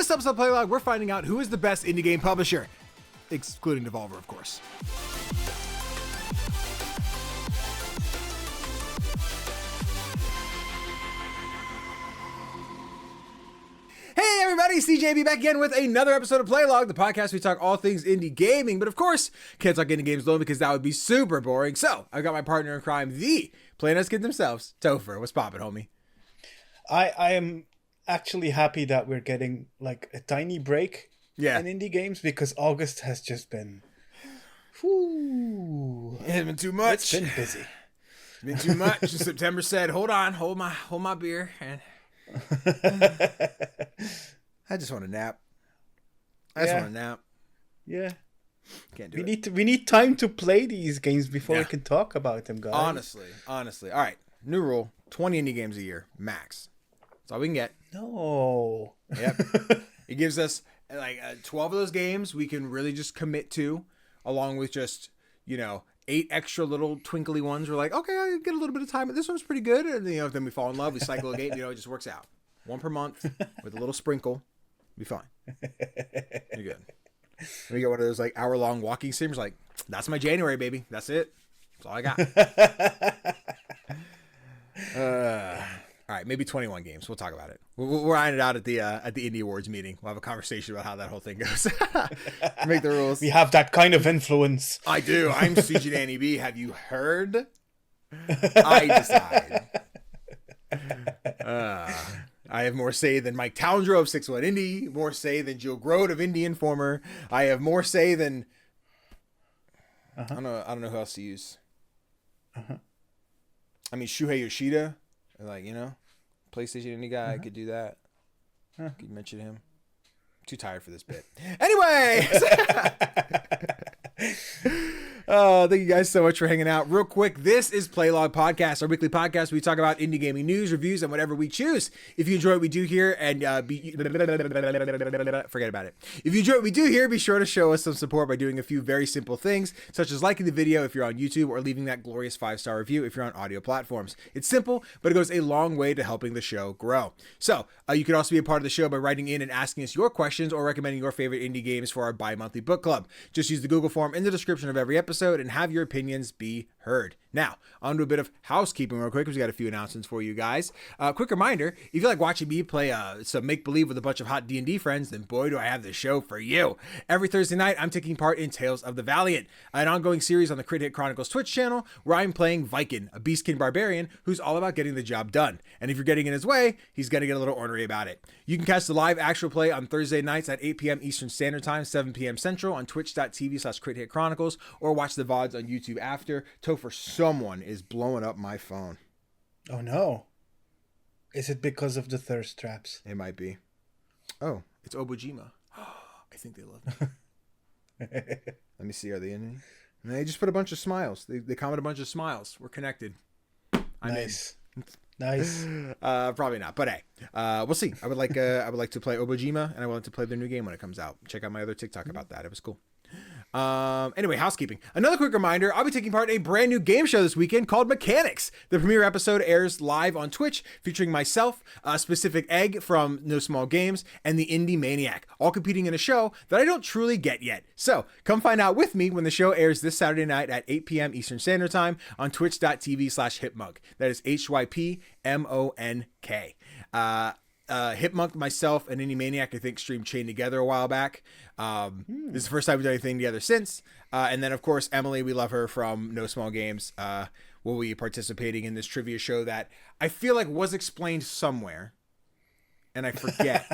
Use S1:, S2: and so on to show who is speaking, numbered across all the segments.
S1: this episode of Playlog, we're finding out who is the best indie game publisher, excluding Devolver, of course. Hey everybody, CGDannyB back again with another episode of Playlog, the podcast we talk all things indie gaming, but of course, can't talk indie games alone because that would be super boring. So, I've got my partner in crime, the Playlist Kids themselves, Tofr. What's poppin', homie?
S2: I am actually happy that we're getting like a tiny break in indie games because August has just been...
S1: It's been too much.
S2: It's been busy.
S1: It's been too much. September said, hold my beer, and... I just want a nap. Want a nap.
S2: Yeah.
S1: Can't do it.
S2: We need time to play these games before we can talk about them, guys.
S1: Honestly. All right. New rule: 20 indie games a year, max. That's all we can get.
S2: No.
S1: Yep. It gives us like 12 of those games we can really just commit to, along with just 8 extra little twinkly ones. We're like, okay, I get a little bit of time, but this one's pretty good. And then we fall in love, we cycle a game, it just works out. One per month with a little sprinkle, be fine. You're good. And we got one of those like hour-long walking sims. Like, that's my January, baby. That's it. That's all I got. All right, maybe 21 games. We'll talk about it. We'll iron it out at the Indie Awards meeting. We'll have a conversation about how that whole thing goes. Make the rules.
S2: We have that kind of influence.
S1: I do. I'm CGDannyB. Have you heard? I decide. I have more say than Mike Townsend of 6-1 Indie. More say than Joe Grode of Indie Informer. I have more say than... I don't know who else to use. I mean, Shuhei Yoshida. Like, PlayStation indie guy, I could do that. Could you mention him? Too tired for this bit. Anyway! Thank you guys so much for hanging out. Real quick, this is Playlog Podcast, our weekly podcast where we talk about indie gaming news, reviews, and whatever we choose. If you enjoy what we do here, and forget about it. If you enjoy what we do here, be sure to show us some support by doing a few very simple things, such as liking the video if you're on YouTube, or leaving that glorious 5-star review if you're on audio platforms. It's simple, but it goes a long way to helping the show grow. So, you can also be a part of the show by writing in and asking us your questions or recommending your favorite indie games for our bi-monthly book club. Just use the Google form in the description of every episode and have your opinions be heard. Now, on to a bit of housekeeping real quick, because we got a few announcements for you guys. Quick reminder, if you like watching me play some make-believe with a bunch of hot D&D friends, then boy, do I have the show for you. Every Thursday night, I'm taking part in Tales of the Valiant, an ongoing series on the Crit Hit Chronicles Twitch channel, where I'm playing Viking, a beastkin barbarian who's all about getting the job done. And if you're getting in his way, he's going to get a little ornery about it. You can catch the live actual play on Thursday nights at 8 p.m. Eastern Standard Time, 7 p.m. Central on twitch.tv/CritHitChronicles, or watch the VODs on YouTube after. Tofr, someone is blowing up my phone.
S2: Oh no. Is it because of the thirst traps?
S1: It might be. Oh, it's Obojima. I think they love me. Let me see. Are they in me? And they just put a bunch of smiles. They comment a bunch of smiles. We're connected.
S2: Nice. Nice.
S1: Probably not, but hey, we'll see. I would like to play Obojima, and I want to play their new game when it comes out. Check out my other TikTok about that. It was cool. Anyway, housekeeping. Another quick reminder, I'll be taking part in a brand new game show this weekend called Mechanics. The premiere episode airs live on Twitch, featuring myself, Specific Egg from No Small Games, and the Indie Maniac, all competing in a show that I don't truly get yet. So, come find out with me when the show airs this Saturday night at 8 p.m. Eastern Standard Time on twitch.tv/Hipmunk. That is HYPMONK. Hipmunk, myself, and Indie Maniac, I think, streamed Chain together a while back. This is the first time we've done anything together since. And then, of course, Emily, we love her from No Small Games, will be participating in this trivia show that I feel like was explained somewhere, and I forget.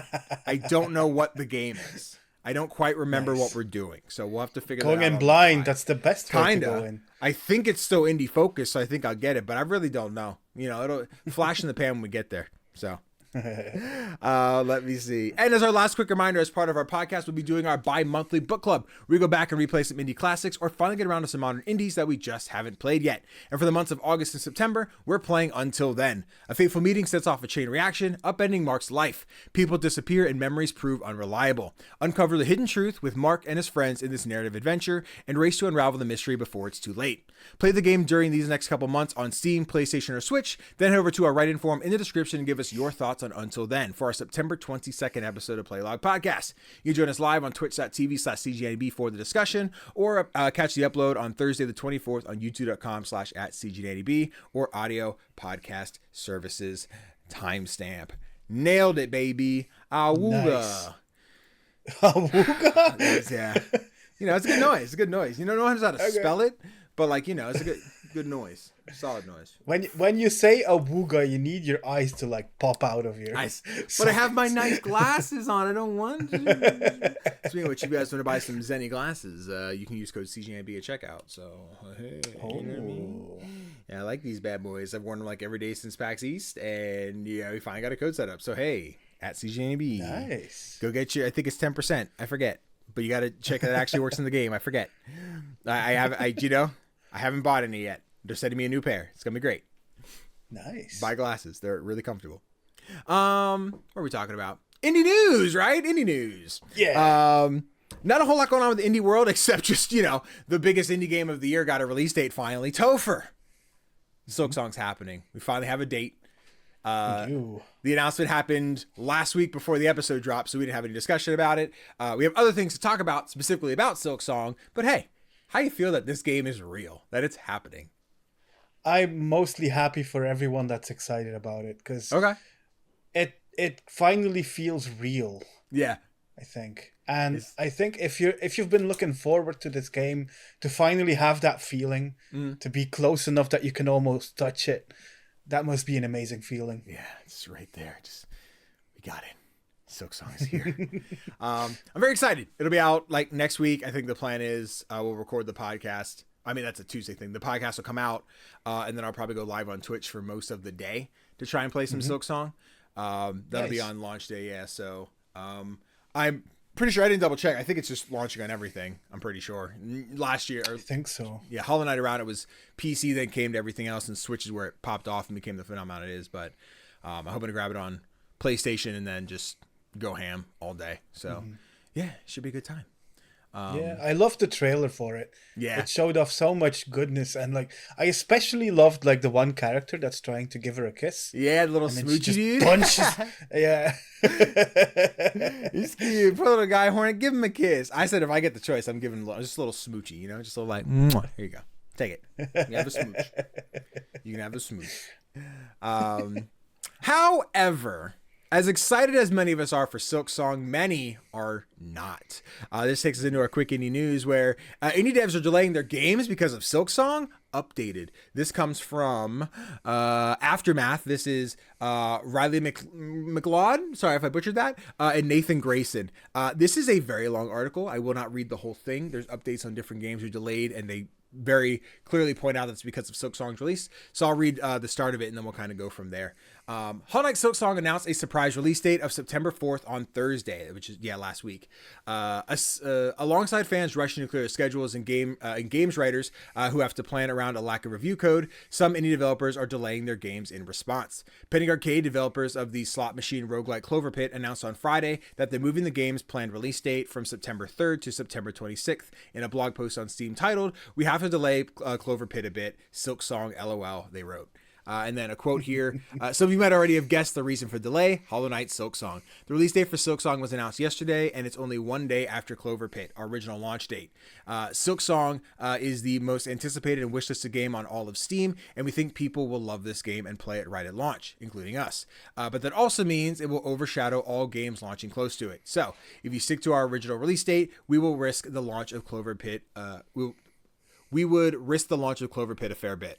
S1: I don't know what the game is. I don't quite remember what we're doing, so we'll have to figure that out.
S2: Going in blind, that's the best way to go in.
S1: I think it's still indie focused, so I think I'll get it, but I really don't know. It'll flash in the pan when we get there, so... Let me see. And as our last quick reminder, as part of our podcast, we'll be doing our bi-monthly book club, where we go back and replay some indie classics or finally get around to some modern indies that we just haven't played yet. And for the months of August and September, we're playing Until Then. A fateful meeting sets off a chain reaction, upending Mark's life. People disappear and memories prove unreliable. Uncover the hidden truth with Mark and his friends in this narrative adventure, and race to unravel the mystery before it's too late. Play the game during these next couple months on Steam, PlayStation, or Switch, then head over to our write-in form in the description and give us your thoughts on And until then, for our September 22nd episode of Playlog Podcast, you can join us live on twitch.tv/CGDannyB for the discussion, or catch the upload on Thursday the 24th on youtube.com/@CGDannyB or audio podcast services timestamp. Nailed it, baby. Awooga.
S2: Nice. Awooga?
S1: Yeah. You know, it's a good noise. It's a good noise. You don't know how to spell it, but like, you know, it's a good noise. Solid noise.
S2: When you say awooga, you need your eyes to like pop out of your
S1: eyes. But I have my nice glasses on. I don't want to. Speaking of which, if you guys want to buy some Zenny glasses, you can use code CGDannyB at checkout. So, hey, you know what I mean? Yeah, I like these bad boys. I've worn them like every day since PAX East, and yeah, we finally got a code set up. So, hey, at CGDannyB.
S2: Nice.
S1: Go get your, I think it's 10%. I forget. But you got to check that it actually works in the game. I forget. I haven't bought any yet. They're sending me a new pair. It's going to be great.
S2: Nice.
S1: Buy glasses. They're really comfortable. What are we talking about? Indie news, right? Indie news.
S2: Yeah.
S1: Not a whole lot going on with the indie world, except just, you know, the biggest indie game of the year got a release date finally. Tofr. Silksong's happening. We finally have a date. The announcement happened last week before the episode dropped, so we didn't have any discussion about it. We have other things to talk about specifically about Silksong, but hey, how you feel that this game is real, that it's happening?
S2: I'm mostly happy for everyone that's excited about it, because it finally feels real.
S1: Yeah,
S2: I think, and I think if you've been looking forward to this game, to finally have that feeling, to be close enough that you can almost touch it, that must be an amazing feeling.
S1: Yeah, it's right there. We got it. Silksong is here. I'm very excited. It'll be out like next week. I think the plan is we'll record the podcast. I mean, that's a Tuesday thing. The podcast will come out, and then I'll probably go live on Twitch for most of the day to try and play some Silksong. That'll be on launch day, yeah. So I'm pretty sure, I didn't double check. I think it's just launching on everything. I'm pretty sure. Last year,
S2: I think so.
S1: Yeah, Hollow Knight around it was PC, then came to everything else, and Switch is where it popped off and became the phenomenon it is. But I'm hoping to grab it on PlayStation and then just go ham all day. So yeah, it should be a good time.
S2: Yeah, I loved the trailer for it.
S1: Yeah,
S2: it showed off so much goodness, and like I especially loved like the one character that's trying to give her a kiss.
S1: Yeah, the little smoochy dude.
S2: Punches. Yeah.
S1: He's cute. Poor little guy, Hornet. Give him a kiss. I said if I get the choice, I'm giving just a little smoochy. You know, just a little like. Mwah. Here you go. Take it. You can have a smooch. You can have a smooch. However, as excited as many of us are for Silksong, many are not. This takes us into our quick indie news where indie devs are delaying their games because of Silksong. Updated. This comes from Aftermath. This is Riley McLeod. Sorry if I butchered that. And Nathan Grayson. This is a very long article. I will not read the whole thing. There's updates on different games are delayed, and they very clearly point out that it's because of Silksong's release. So I'll read the start of it, and then we'll kind of go from there. Hollow Knight Silksong announced a surprise release date of September 4th on Thursday, which is last week. Alongside fans rushing to clear their schedules and games writers who have to plan around a lack of review code, some indie developers are delaying their games in response. Penny Arcade, developers of the slot machine roguelike Clover Pit, announced on Friday that they're moving the game's planned release date from September 3rd to September 26th. In a blog post on Steam titled, "We have to delay Clover Pit a bit. Silksong LOL," they wrote. And then a quote here. Some of you might already have guessed the reason for delay: Hollow Knight Silksong. The release date for Silksong was announced yesterday, and it's only one day after Clover Pit, our original launch date. Silksong is the most anticipated and wishlisted game on all of Steam, and we think people will love this game and play it right at launch, including us. But that also means it will overshadow all games launching close to it. So if you stick to our original release date, we will risk the launch of Clover Pit. We would risk the launch of Clover Pit a fair bit.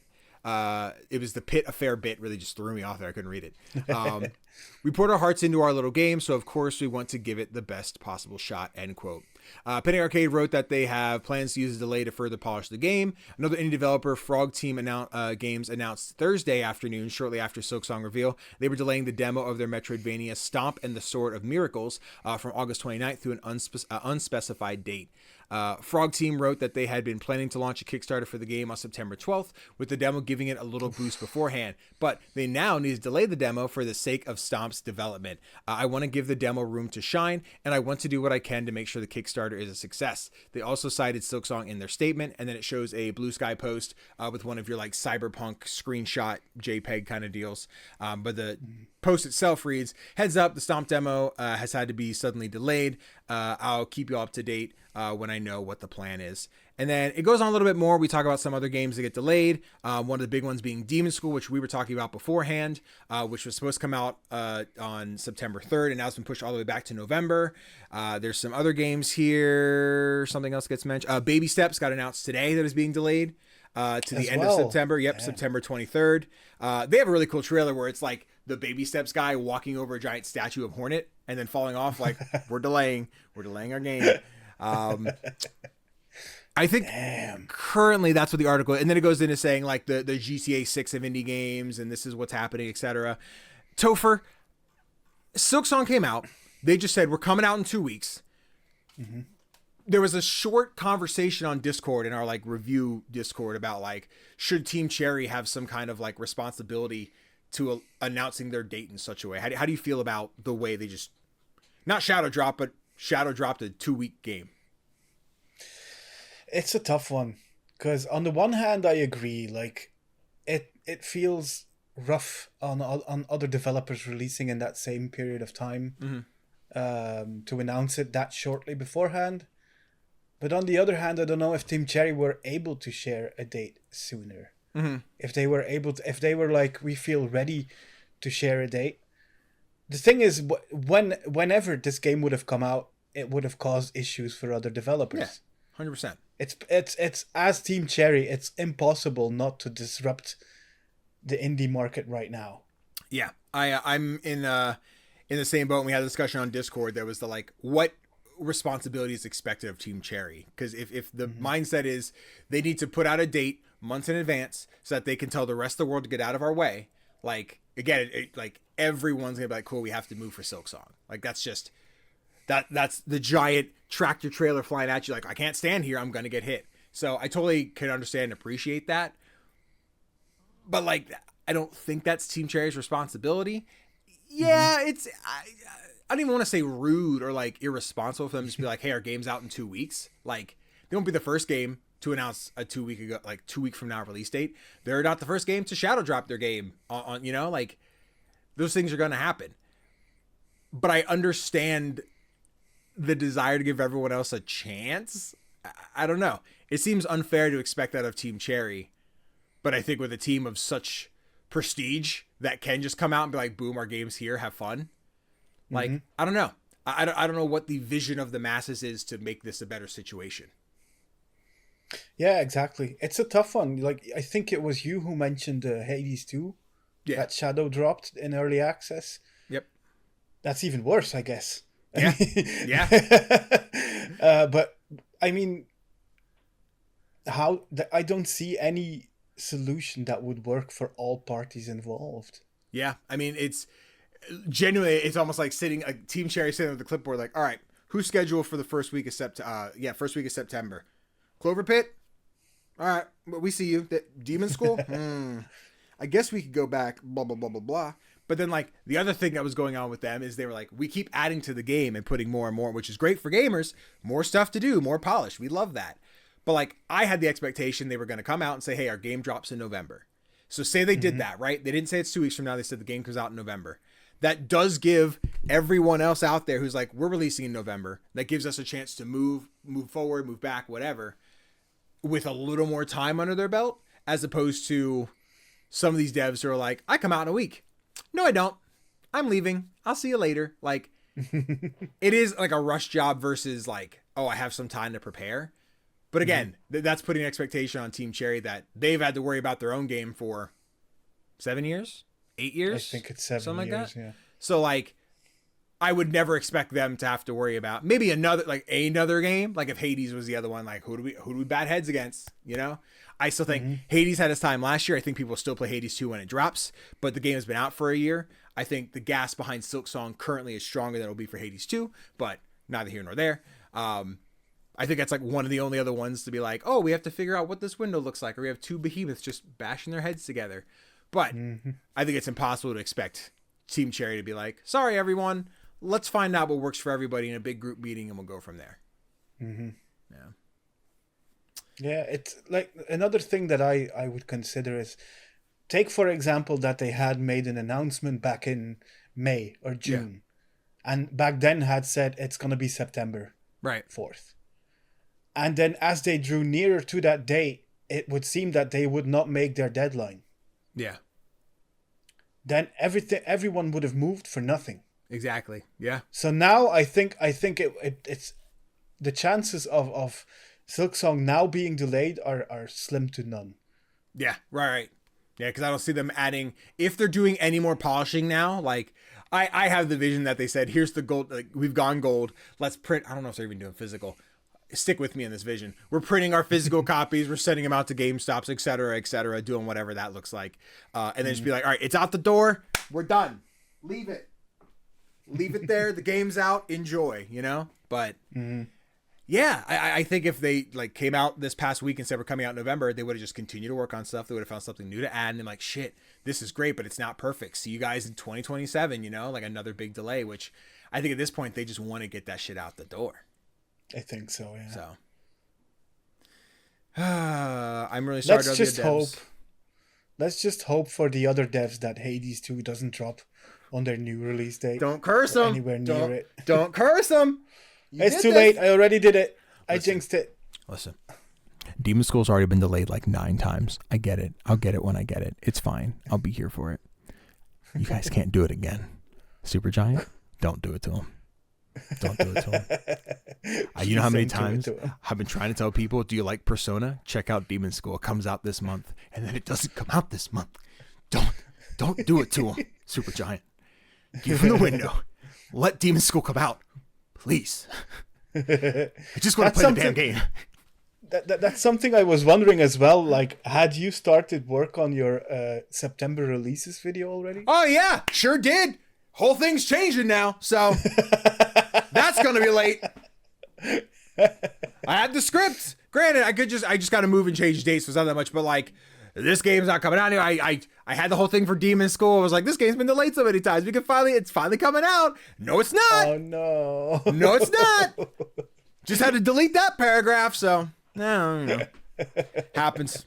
S1: It was the pit a fair bit really just threw me off there. I couldn't read it. We poured our hearts into our little game, so of course we want to give it the best possible shot, end quote. Penny Arcade wrote that they have plans to use a delay to further polish the game. Another indie developer, Frog Team Games, announced Thursday afternoon, shortly after Silksong reveal, they were delaying the demo of their Metroidvania Stomp and the Sword of Miracles from August 29th to an unspecified date. Frog Team wrote that they had been planning to launch a Kickstarter for the game on September 12th, with the demo giving it a little boost beforehand, but they now need to delay the demo for the sake of Stomp's development. I want to give the demo room to shine, and I want to do what I can to make sure the Kickstarter is a success. They also cited Silksong in their statement, and then it shows a Blue Sky post with one of your like cyberpunk screenshot JPEG kind of deals. But the post itself reads, "Heads up, the Stomp demo has had to be suddenly delayed. I'll keep you all up to date when I know what the plan is." And then it goes on a little bit more. We talk about some other games that get delayed. One of the big ones being Demon School, which we were talking about beforehand, which was supposed to come out on September 3rd, and now it's been pushed all the way back to November. There's some other games here. Something else gets mentioned. Baby Steps got announced today that is being delayed to the end of September. Yep, yeah. September 23rd. They have a really cool trailer where it's like the Baby Steps guy walking over a giant statue of Hornet and then falling off. Like, we're delaying our game. I think currently that's what the article, and then it goes into saying like the GTA 6 of indie games, and this is what's happening, etc. Tofr, Silksong came out. They just said, we're coming out in 2 weeks. Mm-hmm. There was a short conversation on Discord, in our like review Discord, about like, should Team Cherry have some kind of like responsibility to announcing their date in such a way? How do you feel about the way they just, not shadow drop, but shadow dropped a 2-week game?
S2: It's a tough one, because on the one hand, I agree. Like, it feels rough on other developers releasing in that same period of time, to announce it that shortly beforehand. But on the other hand, I don't know if Team Cherry were able to share a date sooner. Mm-hmm. If they were like, we feel ready to share a date. The thing is, whenever this game would have come out, it would have caused issues for other developers.
S1: Yeah, 100%.
S2: It's as Team Cherry, it's impossible not to disrupt the indie market right now. Yeah,
S1: I'm in the same boat. And we had a discussion on Discord. There was the like, what responsibility is expected of Team Cherry? Because if the mindset is they need to put out a date months in advance so that they can tell the rest of the world to get out of our way. Like, again, like everyone's gonna be like, cool, we have to move for Silksong. Like, that's just. That's the giant tractor trailer flying at you like, I can't stand here, I'm going to get hit. So I totally can understand and appreciate that. But like, I don't think that's Team Cherry's responsibility. Yeah, it's, I don't even want to say rude or like irresponsible for them to just be like, hey, our game's out in 2 weeks. Like, they won't be the first game to announce a 2 week from now release date. They're not the first game to shadow drop their game on you know, like, those things are going to happen. But I understand the desire to give everyone else a chance. I don't know. It seems unfair to expect that of Team Cherry, but I think with a team of such prestige that can just come out and be like, boom, our game's here, have fun. Like, I don't know. I don't know what the vision of the masses is to make this a better situation.
S2: Yeah, exactly. It's a tough one. Like, I think it was you who mentioned Hades 2. Yeah. That shadow dropped in early access.
S1: Yep.
S2: That's even worse, I guess.
S1: Yeah. Yeah.
S2: But I mean, I don't see any solution that would work for all parties involved.
S1: Yeah. I mean, it's genuinely, it's almost like Team Cherry sitting with the clipboard, like, all right, who's scheduled for the first week of September? Clover Pit? All right. We see you. Demon School? I guess we could go back, blah, blah, blah, blah, blah. But then, like, the other thing that was going on with them is they were like, we keep adding to the game and putting more and more, which is great for gamers. More stuff to do, more polish. We love that. But, like, I had the expectation they were going to come out and say, hey, our game drops in November. So say they did that, right? They didn't say it's 2 weeks from now. They said the game comes out in November. That does give everyone else out there who's like, we're releasing in November. That gives us a chance to move forward, move back, whatever, with a little more time under their belt, as opposed to some of these devs who are like, I come out in a week. No, I don't. I'm leaving. I'll see you later. Like, it is like a rush job versus like, oh, I have some time to prepare. But again, that's putting an expectation on Team Cherry that they've had to worry about their own game for 7 years, 8 years.
S2: I think it's 7
S1: something
S2: years,
S1: like that.
S2: Yeah.
S1: So like, I would never expect them to have to worry about maybe another game. Like if Hades was the other one, like who do we bat heads against? You know, I still think Hades had its time last year. I think people will still play Hades 2 when it drops, but the game has been out for a year. I think the gas behind Silksong currently is stronger than it'll be for Hades 2, but neither here nor there. I think that's like one of the only other ones to be like, oh, we have to figure out what this window looks like, or we have two behemoths just bashing their heads together. But I think it's impossible to expect Team Cherry to be like, sorry, everyone, let's find out what works for everybody in a big group meeting and we'll go from there.
S2: Mm-hmm.
S1: Yeah.
S2: Yeah, it's like another thing that I would consider is take, for example, that they had made an announcement back in May or June. And back then had said it's going to be September 4th. And then as they drew nearer to that date, it would seem that they would not make their deadline.
S1: Yeah.
S2: Then everyone would have moved for nothing.
S1: Exactly. Yeah.
S2: So now I think it's the chances of Silksong now being delayed are slim to none.
S1: Yeah. Right. Yeah, because I don't see them adding, if they're doing any more polishing now, like I have the vision that they said, here's the gold, like, we've gone gold, let's print, I don't know if they're even doing physical. Stick with me in this vision. We're printing our physical copies, we're sending them out to GameStops, et cetera, doing whatever that looks like. And then just be like, all right, it's out the door, we're done. Leave it there, the game's out, enjoy, you know? But yeah, I think if they like came out this past week and said we're coming out in November, they would have just continued to work on stuff. They would have found something new to add, and they're like, shit, this is great, but it's not perfect. See you guys in 2027, you know, like another big delay, which I think at this point they just want to get that shit out the door.
S2: I think so, yeah.
S1: So I'm really sorry to the devs.
S2: Let's just hope for the other devs that Hades 2 doesn't drop on their new release date.
S1: Don't curse them.
S2: Anywhere near it.
S1: Don't curse them.
S2: It's too late. I already did it. I jinxed it.
S1: Listen. Demon Skull's already been delayed like 9 times. I get it. I'll get it when I get it. It's fine. I'll be here for it. You guys can't do it again. Supergiant, don't do it to him. Don't do it to him. You know how many times I've been trying to tell people, do you like Persona? Check out Demon Skull. It comes out this month. And then it doesn't come out this month. Don't do it to him, Supergiant. Give him the window. Let Demon Skull come out. Please. I just want to play the damn game.
S2: That's something I was wondering as well. Like, had you started work on your September releases video already?
S1: Oh, yeah. Sure did. Whole thing's changing now. So that's going to be late. I had the script. Granted, I just got to move and change dates. So it's not that much. But like, this game's not coming out anymore. I had the whole thing for Demon Skull. I was like, this game's been delayed so many times. It's finally coming out. No, it's not.
S2: Oh, no.
S1: No, it's not. Just had to delete that paragraph. So, no. Happens.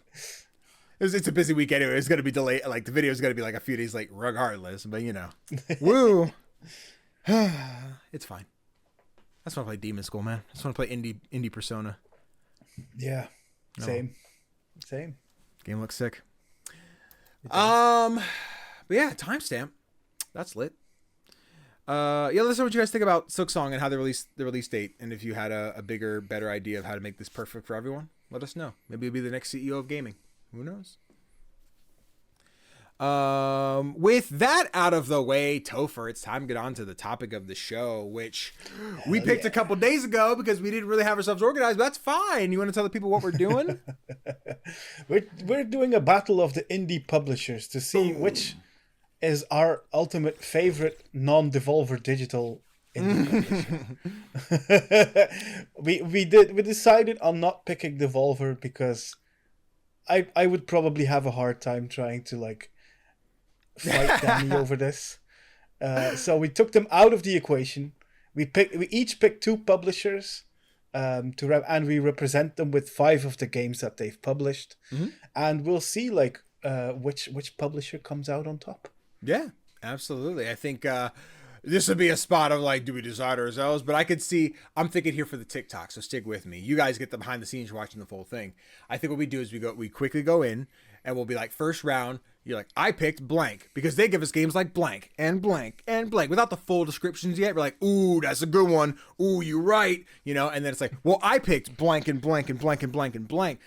S1: It's a busy week anyway. It's going to be delayed. Like, the video is going to be like a few days late regardless. But, you know. Woo. It's fine. I just want to play Demon Skull, man. I just want to play indie Persona.
S2: Yeah. Same.
S1: Game looks sick. But yeah, timestamp. That's lit. Yeah, let's know what you guys think about Silksong and how they released the release date, and if you had a bigger, better idea of how to make this perfect for everyone, let us know. Maybe you'll be the next CEO of gaming. Who knows? With that out of the way, Tofr, it's time to get on to the topic of the show, which we picked a couple days ago because we didn't really have ourselves organized, but that's fine. You want to tell the people what we're doing?
S2: We're doing a battle of the indie publishers to see which is our ultimate favorite non-Devolver digital indie publisher. We decided on not picking Devolver because I would probably have a hard time trying to like fight Danny over this. So we took them out of the equation. We each picked 2 publishers and we represent them with 5 of the games that they've published, and we'll see like which publisher comes out on top.
S1: Yeah, absolutely. I think this would be a spot of like, do we decide ourselves? But I could see, I'm thinking here for the TikTok, so stick with me. You guys get the behind the scenes, you're watching the full thing. I think what we do is we quickly go in and we'll be like, first round, you're like, I picked blank, because they give us games like blank and blank and blank without the full descriptions yet. We're like, ooh, that's a good one. Ooh, you're right. You know, and then it's like, well, I picked blank and blank and blank and blank and blank.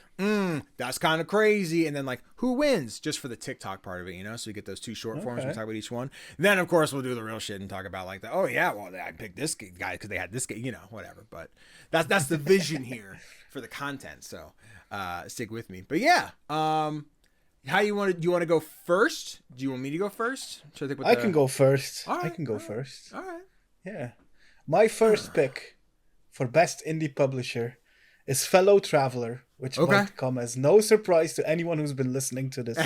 S1: That's kind of crazy. And then like, who wins? Just for the TikTok part of it, you know? So we get those 2 short forms, we talk about each one. Then of course we'll do the real shit and talk about like the, oh yeah, well, I picked this guy because they had this game, you know, whatever. But that's the vision here for the content. So stick with me. But yeah, how do you want to go first? Do you want me to go first?
S2: I can go first.
S1: Right,
S2: I can go first.
S1: All right.
S2: Yeah. My first pick for best indie publisher is Fellow Traveler, which might come as no surprise to anyone who's been listening to this.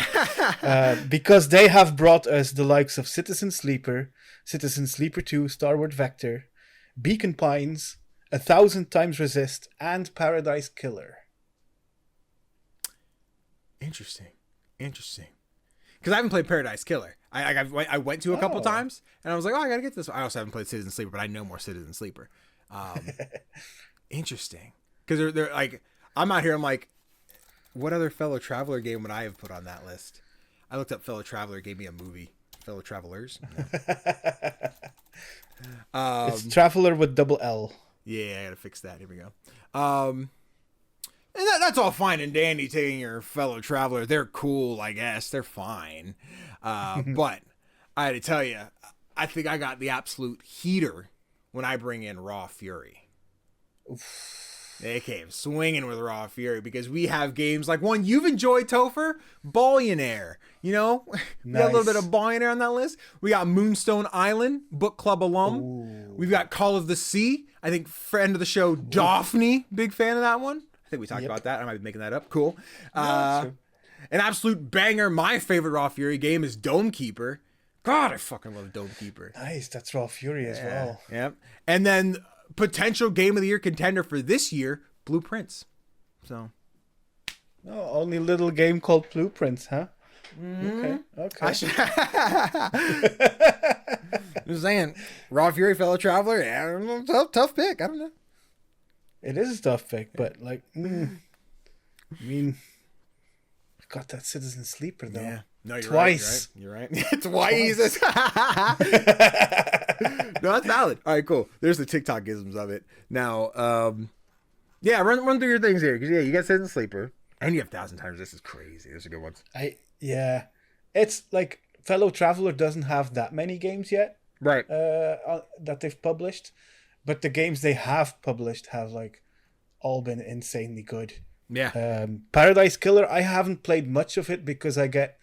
S2: Because they have brought us the likes of Citizen Sleeper 2, Starward Vector, Beacon Pines, 1,000 Times Resist, and Paradise Killer.
S1: Interesting. Because I haven't played Paradise Killer. I went to a couple times, and I was like, oh, I gotta get this. I also haven't played Citizen Sleeper, but I know more Citizen Sleeper. Interesting. Because they're like, I'm out here, I'm like, what other Fellow Traveler game would I have put on that list? I looked up Fellow Traveler, gave me a movie. Fellow Travelers? No.
S2: It's Traveler with double L.
S1: Yeah, I gotta fix that. Here we go. And that's all fine and dandy, taking your Fellow Traveler. They're cool, I guess. They're fine. But I had to tell you, I think I got the absolute heater when I bring in Raw Fury. Oof. They came swinging with Raw Fury because we have games like one you've enjoyed, Tofr, Billionaire. You know, we got a little bit of Billionaire on that list. We got Moonstone Island, Book Club alum. Ooh. We've got Call of the Sea. I think friend of the show, Daphne, big fan of that one. I think we talked about that. I might be making that up. Cool. An absolute banger. My favorite Raw Fury game is Dome Keeper. God, I fucking love Dome Keeper.
S2: Nice. That's Raw Fury as well.
S1: Yep. And then potential Game of the Year contender for this year, Blueprints. So.
S2: Oh, only little game called Blueprints, huh? Mm-hmm. Okay.
S1: I should... Just saying, Raw Fury, Fellow Traveler, yeah, tough pick. I don't know.
S2: It is a tough pick, but like, I mean, we've got that Citizen Sleeper though. Yeah. No, you're
S1: twice. You're right. Twice. No, that's valid. All right, cool. There's the TikTok-isms of it. Now, run through your things here because you got Citizen Sleeper and you have 1,000 Times. This is crazy. Those are good ones.
S2: It's like Fellow Traveler doesn't have that many games yet,
S1: right?
S2: That they've published. But the games they have published have like all been insanely good.
S1: Yeah.
S2: Paradise Killer, I haven't played much of it because I get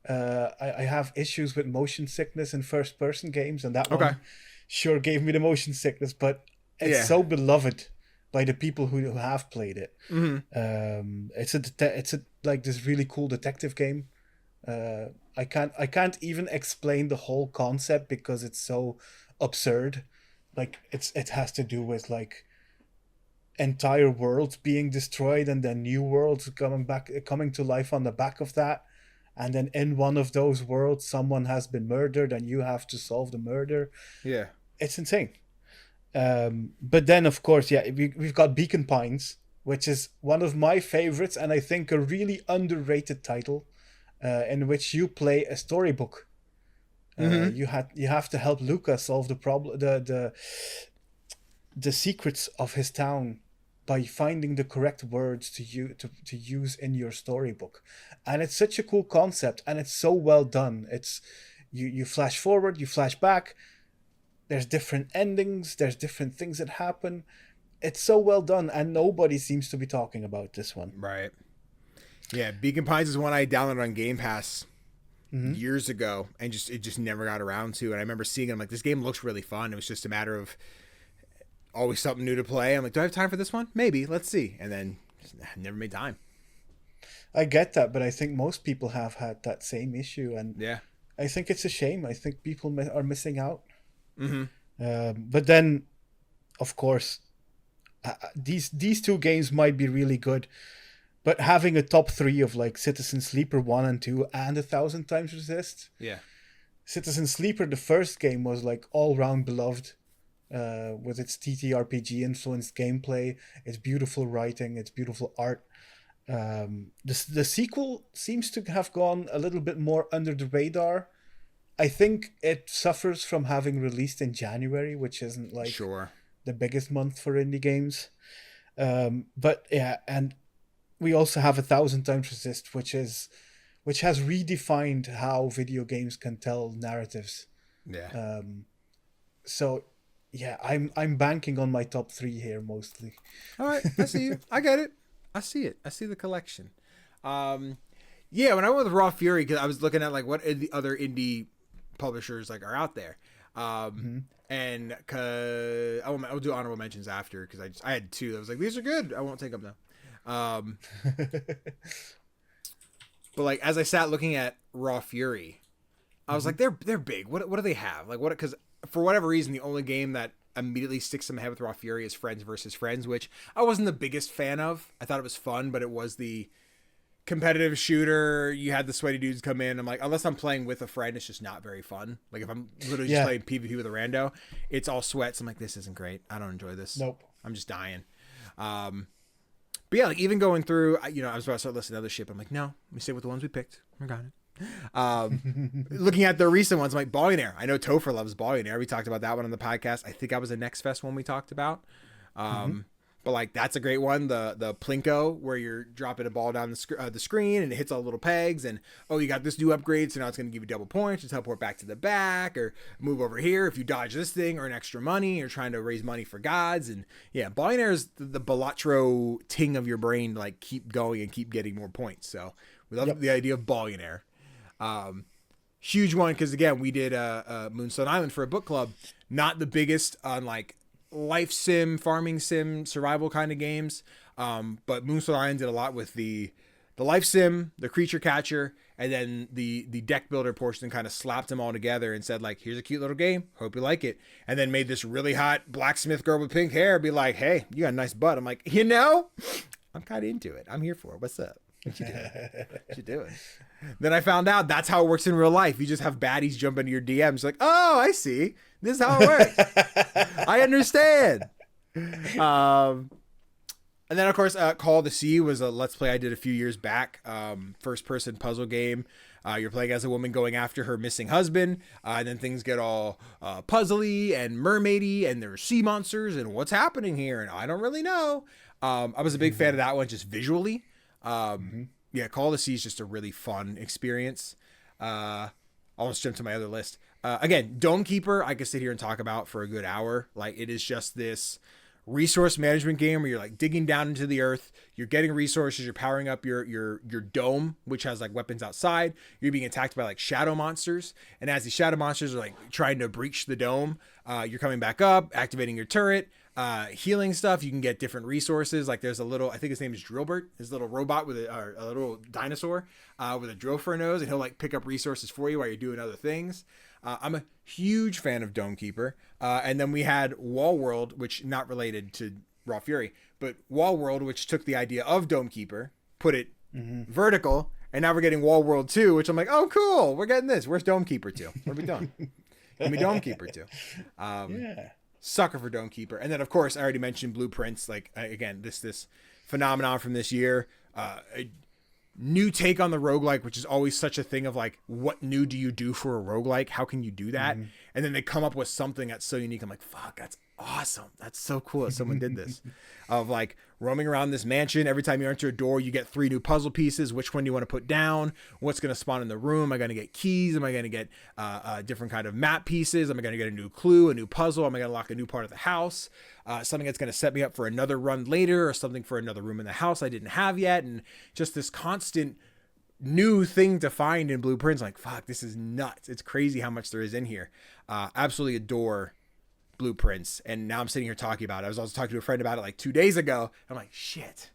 S2: I have issues with motion sickness in first person games, and that one sure gave me the motion sickness, but it's so beloved by the people who have played it. Mm-hmm. It's a like this really cool detective game. I can't even explain the whole concept because it's so absurd. Like it has to do with like entire worlds being destroyed and then new worlds coming to life on the back of that, and then in one of those worlds someone has been murdered and you have to solve the murder.
S1: Yeah,
S2: it's insane. But then of course, we've got Beacon Pines, which is one of my favorites and I think a really underrated title, in which you play a storybook. You have to help Luca solve the problem, the secrets of his town by finding the correct words to use in your storybook, and it's such a cool concept and it's so well done. It's you flash forward, you flash back. There's different endings. There's different things that happen. It's so well done, and nobody seems to be talking about this one.
S1: Right. Yeah, Beacon Pines is one I downloaded on Game Pass. Years ago, and it just never got around to. And I remember seeing it, I'm like, this game looks really fun. It was just a matter of always something new to play. I'm like, do I have time for this one? Maybe. Let's see. And then just never made time.
S2: I get that, but I think most people have had that same issue, and I think it's a shame. I think people are missing out. But then, of course, these two games might be really good. But having a top 3 of like Citizen Sleeper 1 and 2 and 1,000 Times Resist.
S1: Yeah.
S2: Citizen Sleeper, the first game, was like all round beloved, with its TTRPG influenced gameplay, its beautiful writing, its beautiful art. The sequel seems to have gone a little bit more under the radar. I think it suffers from having released in January, which isn't like the biggest month for indie games. But yeah, and we also have 1,000 Times Resist, which has redefined how video games can tell narratives.
S1: Yeah.
S2: So yeah, I'm banking on my top 3 here mostly.
S1: All right, I see you. I get it. I see it. I see the collection. When I went with Raw Fury, because I was looking at like what the other indie publishers like are out there. And cause I'll do honorable mentions after because I had two. I was like, these are good. I won't take them now. But like as I sat looking at Raw Fury, I was like, they're big. What do they have? Like what? Because for whatever reason, the only game that immediately sticks in my head with Raw Fury is Friends versus Friends, which I wasn't the biggest fan of. I thought it was fun, but it was the competitive shooter. You had the sweaty dudes come in. I'm like, unless I'm playing with a friend, it's just not very fun. Like if I'm literally just playing PvP with a rando, it's all sweats. I'm like, this isn't great. I don't enjoy this.
S2: Nope.
S1: I'm just dying. But yeah, like even going through, I was about to start listening to other shit. But I'm like, no, we stay with the ones we picked. We got it. Looking at the recent ones, I'm like Billionaire. I know Tofr loves Billionaire. We talked about that one on the podcast. I think that was the Next Fest one we talked about. But like that's a great one. The Plinko where you're dropping a ball down the screen and it hits all the little pegs and you got this new upgrade, so now it's going to give you double points. Just teleport back to the back or move over here if you dodge this thing, earn extra money. You're trying to raise money for gods, and yeah, Billionaire is the Balatro ting of your brain to like keep going and keep getting more points. So we love the idea of Billionaire. Huge one because again we did Moonstone Island for a book club. Not the biggest on like life sim, farming sim, survival kind of games. But Moonstone Island did a lot with the life sim, the creature catcher, and then the deck builder portion, kind of slapped them all together and said like, here's a cute little game. Hope you like it. And then made this really hot blacksmith girl with pink hair be like, hey, you got a nice butt. I'm like, I'm kind of into it. I'm here for it. What's up? What you doing? What you doing? Then I found out that's how it works in real life. You just have baddies jump into your DMs like, oh, I see. This is how it works. I understand. And then, of course, Call of the Sea was a Let's Play I did a few years back. First-person puzzle game. You're playing as a woman going after her missing husband. And then things get all puzzly and mermaidy, and there's sea monsters, and what's happening here? And I don't really know. I was a big fan of that one just visually. Yeah, Call of the Sea is just a really fun experience. I'll just jump to my other list. Again, Dome Keeper, I could sit here and talk about for a good hour. Like, it is just this resource management game where you're like digging down into the earth, you're getting resources, you're powering up your dome, which has like weapons outside. You're being attacked by like shadow monsters, and as these shadow monsters are like trying to breach the dome, you're coming back up, activating your turret, healing stuff. You can get different resources. Like there's a little, I think his name is Drillbert, his little robot with a little dinosaur with a drill for a nose, and he'll like pick up resources for you while you're doing other things. I'm a huge fan of Dome Keeper. And then we had Wall World, which not related to Raw Fury, but Wall World, which took the idea of Dome Keeper, put it vertical, and now we're getting Wall World 2, which I'm like, oh, cool. We're getting this. Where's Dome Keeper 2? What are we doing? Give me Dome Keeper 2. Sucker for Dome Keeper. And then, of course, I already mentioned Blueprints. Like, again, this phenomenon from this year. A new take on the roguelike, which is always such a thing of like, what new do you do for a roguelike? How can you do that? And then they come up with something that's so unique. I'm like, fuck, that's awesome. That's so cool that someone did this. Of like roaming around this mansion. Every time you enter a door, you get 3 new puzzle pieces. Which one do you want to put down? What's going to spawn in the room? Am I going to get keys? Am I going to get different kind of map pieces? Am I going to get a new clue, a new puzzle? Am I going to lock a new part of the house? Something that's going to set me up for another run later, or something for another room in the house I didn't have yet. And just this constant new thing to find in Blueprints. Like, fuck, this is nuts. It's crazy how much there is in here. Absolutely adore Blueprints. And now I'm sitting here talking about it. I was also talking to a friend about it like 2 days ago. I'm like, shit,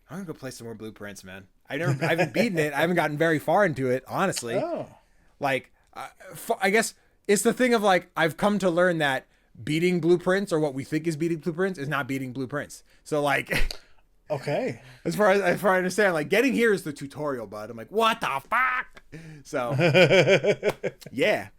S1: I'm gonna go play some more Blueprints, man. I haven't beaten it. I haven't gotten very far into it, honestly. Like, I guess it's the thing of like, I've come to learn that beating Blueprints, or what we think is beating Blueprints, is not beating Blueprints. So like,
S2: okay,
S1: as far as I understand, like getting here is the tutorial, bud. I'm like, what the fuck? So yeah,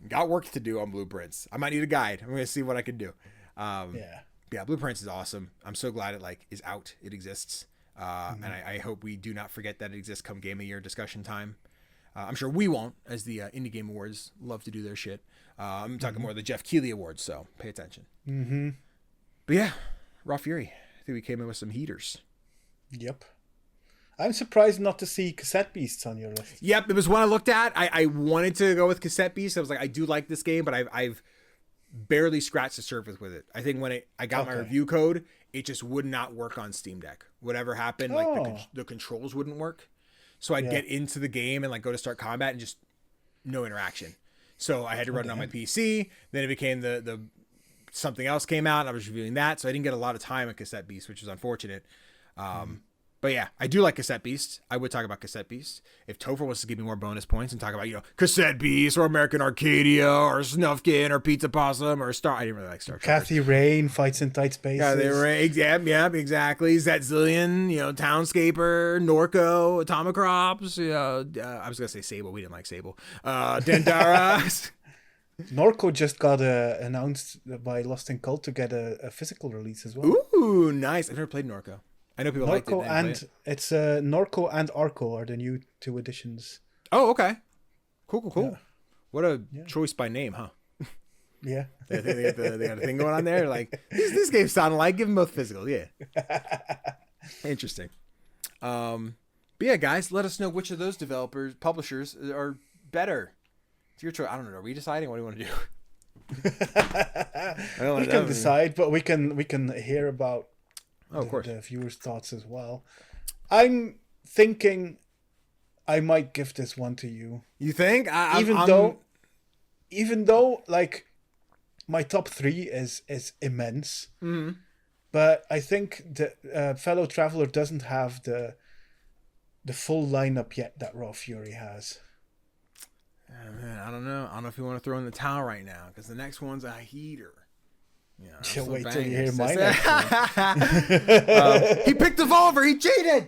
S1: got work to do on Blueprints. I might need a guide. I'm gonna see what I can do. Yeah, Blueprints is awesome. I'm so glad it like is out. It exists, and I hope we do not forget that it exists come Game of Year discussion time. I'm sure we won't, as the Indie Game Awards love to do their shit. I'm talking more of the Jeff Keighley Awards, so pay attention. But yeah, Raw Fury. I think we came in with some heaters. Yep.
S2: I'm surprised not to see Cassette Beasts on your list.
S1: Yep, it was one I looked at. I wanted to go with Cassette Beasts. I was like, I do like this game, but I've barely scratched the surface with it. I think when I got my review code, it just would not work on Steam Deck. Whatever happened, like the controls wouldn't work. So I'd get into the game and like go to start combat and just no interaction. So I had to run it on my PC. Then it became the something else came out. And I was reviewing that. So I didn't get a lot of time at Cassette Beast, which was unfortunate. But yeah, I do like Cassette Beast. I would talk about Cassette Beast. If Tofr wants to give me more bonus points and talk about, Cassette Beast or American Arcadia or Snufkin or Pizza Possum or Star. I didn't really like Star Trek.
S2: Kathy Rain fights in tight spaces.
S1: Kathy Rain, yeah, exactly. Zetzillion, Townscaper, Norco, Atomicrops. I was gonna say Sable. We didn't like Sable. Dendara.
S2: Norco just got announced by Lost in Cult to get a physical release as well.
S1: Ooh, nice. I've never played Norco. I know people like it.
S2: And it's Norco and Arco are the new 2 editions.
S1: Oh, okay. Cool. Yeah. What a choice by name, huh?
S2: Yeah.
S1: they got a thing going on there. Like, this game sounded like, give them both physical. Yeah. Interesting. But yeah, guys, let us know which of those publishers are better. It's your choice. I don't know. Are we deciding what do you want to do?
S2: We can decide, but we can hear about
S1: of course.
S2: The viewers' thoughts as well. I'm thinking I might give this one to you.
S1: You think?
S2: Even though like my top 3 is immense, but I think the Fellow Traveler doesn't have the full lineup yet that Raw Fury has.
S1: Man, I don't know. I don't know if you want to throw in the towel right now because the next one's a heater.
S2: Yeah, wait till you hear my next one.
S1: He picked Devolver. He cheated.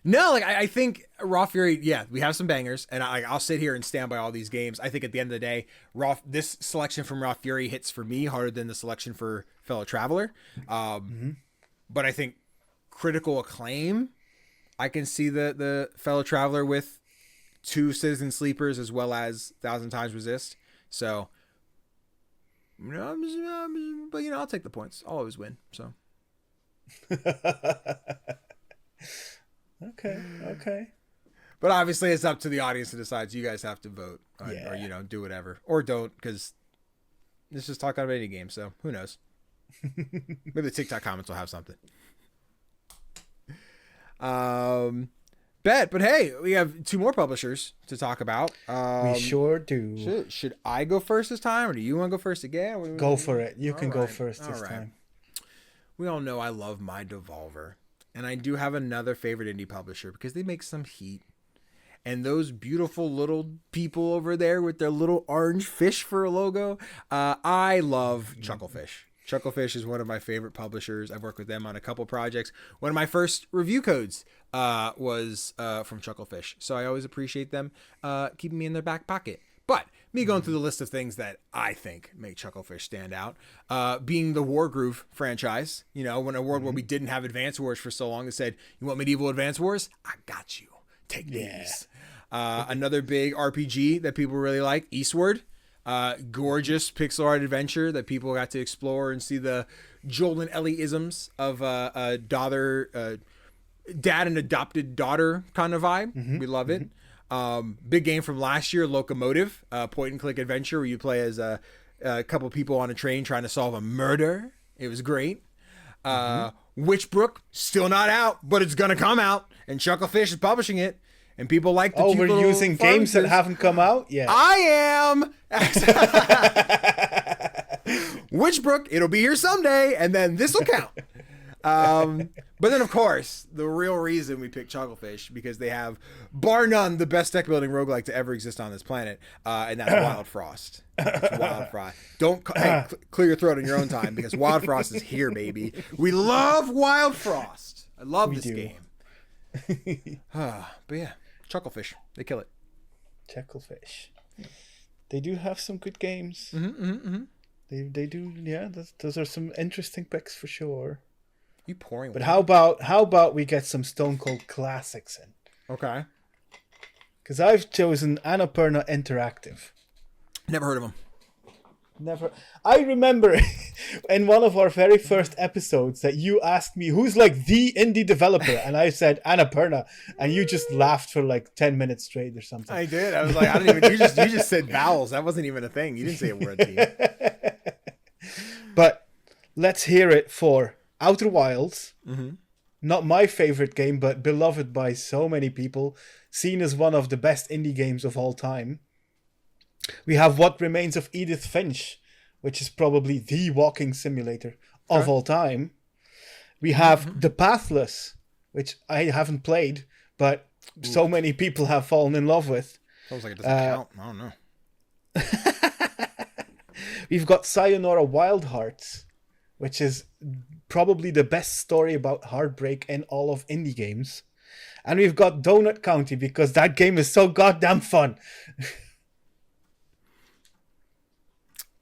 S1: No, like I think Raw Fury. Yeah, we have some bangers, and I'll sit here and stand by all these games. I think at the end of the day, this selection from Raw Fury hits for me harder than the selection for Fellow Traveler. But I think critical acclaim, I can see the Fellow Traveler with 2 Citizen Sleepers as well as 1,000 Times Resist. So, but I'll take the points. I'll always win. So,
S2: okay.
S1: But obviously, it's up to the audience to decide. So you guys have to vote, or do whatever, or don't, because let's just talk about any game. So who knows? Maybe the TikTok comments will have something. But hey, we have 2 more publishers to talk about.
S2: We sure do.
S1: Should I go first this time, or do you want to go first again?
S2: Go for it. You can go first this time.
S1: We all know I love my Devolver, and I do have another favorite indie publisher because they make some heat. And those beautiful little people over there with their little orange fish for a logo, I love Chuckle Fish. Chuckle Fish is one of my favorite publishers. I've worked with them on a couple projects. One of my first review codes was from Chuckle Fish. So I always appreciate them keeping me in their back pocket. But me going through the list of things that I think make Chuckle Fish stand out, being the Wargroove franchise. When a world where we didn't have Advance Wars for so long, it said, you want medieval Advance Wars? I got you. Take these. Another big RPG that people really like, Eastward. Gorgeous pixel art adventure that people got to explore and see the Joel and Ellie isms of dad and adopted daughter kind of vibe. We love it. Big game from last year, Locomotive, point and click adventure where you play as a couple people on a train trying to solve a murder. It was great. Witchbrook, still not out, but it's gonna come out, and Chuckle Fish is publishing it. And people like the
S2: we're using games that haven't come out yet.
S1: I am. Witchbrook, it'll be here someday, and then this will count. But then, of course, the real reason we picked Chuckle Fish, because they have, bar none, the best deck building roguelike to ever exist on this planet, and that's Wild Frost. It's Wild Frost. Don't clear your throat on your own time, because Wild Frost is here, baby. We love Wild Frost. I love this game. But yeah, Chuckle Fish, they kill it.
S2: Chuckle Fish, they do have some good games. They do, yeah. Those are some interesting picks for sure.
S1: You pouring?
S2: But how about we get some Stone Cold classics in?
S1: Okay.
S2: Because I've chosen Annapurna Interactive.
S1: Never heard of them.
S2: Never. I remember in one of our very first episodes that you asked me who's like the indie developer, and I said Annapurna, and you just laughed for like 10 minutes straight or something.
S1: I did. I was like, I don't even. You just said vowels. That wasn't even a thing. You didn't say a word.
S2: But let's hear it for Outer Wilds, not my favorite game, but beloved by so many people, seen as one of the best indie games of all time. We have What Remains of Edith Finch, which is probably the walking simulator of all time. We have The Pathless, which I haven't played, but so many people have fallen in love with.
S1: Sounds like it doesn't count. I don't know.
S2: We've got Sayonara Wild Hearts, which is probably the best story about heartbreak in all of indie games. And we've got Donut County, because that game is so goddamn fun.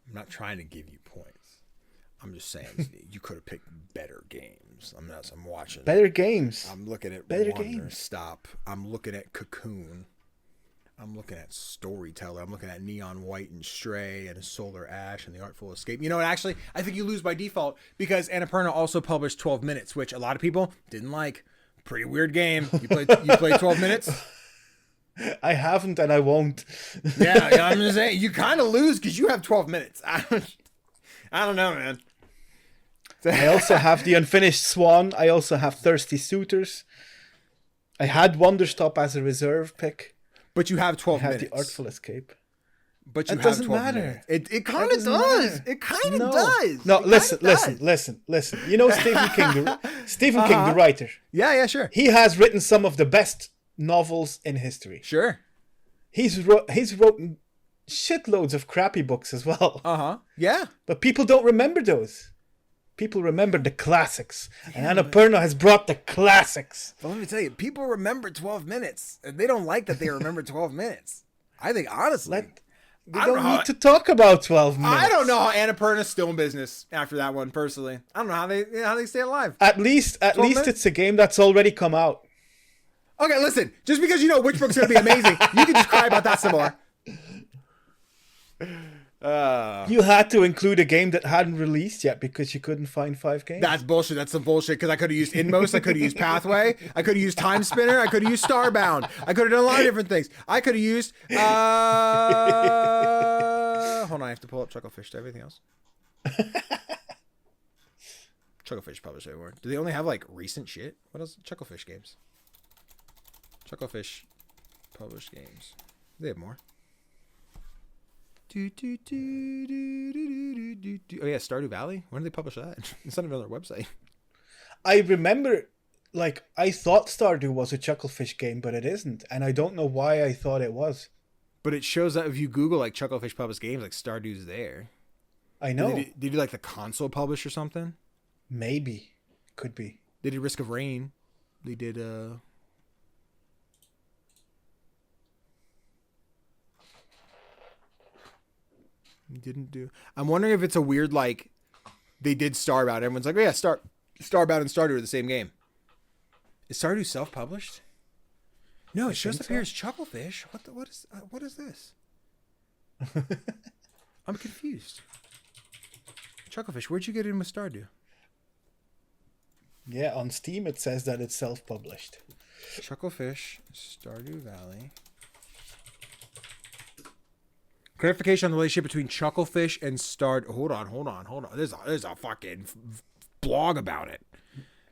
S1: I'm not trying to give you points. I'm just saying you could have picked better games. I'm watching.
S2: Better games.
S1: I'm looking at
S2: Better
S1: Wonder
S2: games.
S1: Stop. I'm looking at Cocoon. I'm looking at Storyteller. I'm looking at Neon White and Stray and Solar Ash and The Artful Escape. You know what? Actually, I think you lose by default because Annapurna also published 12 Minutes, which a lot of people didn't like. Pretty weird game. You played 12 Minutes?
S2: I haven't and I won't.
S1: Yeah, I'm just saying. You kind of lose because you have 12 Minutes. I don't know, man.
S2: I also have The Unfinished Swan. I also have Thirsty Suitors. I had Wonderstop as a reserve pick.
S1: But you have 12 minutes.
S2: The Artful Escape.
S1: But you
S2: it
S1: have
S2: doesn't
S1: 12
S2: matter.
S1: minutes. It kind of does.
S2: Matter.
S1: It kind of does.
S2: No, listen. You know Stephen King, King, the writer.
S1: Yeah, sure.
S2: He has written some of the best novels in history.
S1: Sure.
S2: He's written shitloads of crappy books as well.
S1: Yeah.
S2: But people don't remember those. People remember the classics. And Annapurna has brought the classics.
S1: But let me tell you, people remember 12 minutes. And they don't like that they remember 12 minutes. I think, honestly...
S2: We don't need to talk about 12 minutes.
S1: I don't know how Annapurna's still in business after that one, personally. I don't know how they stay alive.
S2: At least it's a game that's already come out.
S1: Okay, listen. Just because you know which book's going to be amazing, you can just cry about that some more.
S2: You had to include a game that hadn't released yet because you couldn't find 5 games.
S1: That's bullshit. That's some bullshit because I could have used Inmost. I could have used Pathway. I could have used Time Spinner. I could have used Starbound. I could have done a lot of different things. I could have used... hold on, I have to pull up Chuckle Fish to everything else. Chuckle Fish published everywhere. Do they only have like recent shit? What else? Chuckle Fish games. Chuckle Fish published games. They have more. Oh yeah, Stardew Valley. When did they publish that? It's not even on their website.
S2: I remember, I thought Stardew was a Chucklefish game, but it isn't, and I don't know why I thought it was.
S1: But it shows that if you Google Chucklefish published games, Stardew's there.
S2: I know.
S1: Did they do the console publish or something?
S2: Maybe, could be.
S1: They did Risk of Rain. They did didn't do. I'm wondering if it's a weird they did Starbound. Everyone's like, oh yeah, Starbound and Stardew are the same game. Is Stardew self-published? No, it shows up here as Chucklefish. What is this? I'm confused. Chucklefish, where'd you get in with Stardew?
S2: Yeah, on Steam it says that it's self-published.
S1: Chucklefish, Stardew Valley. Clarification on the relationship between Chucklefish and Stardew. Hold on. There's a fucking blog about it.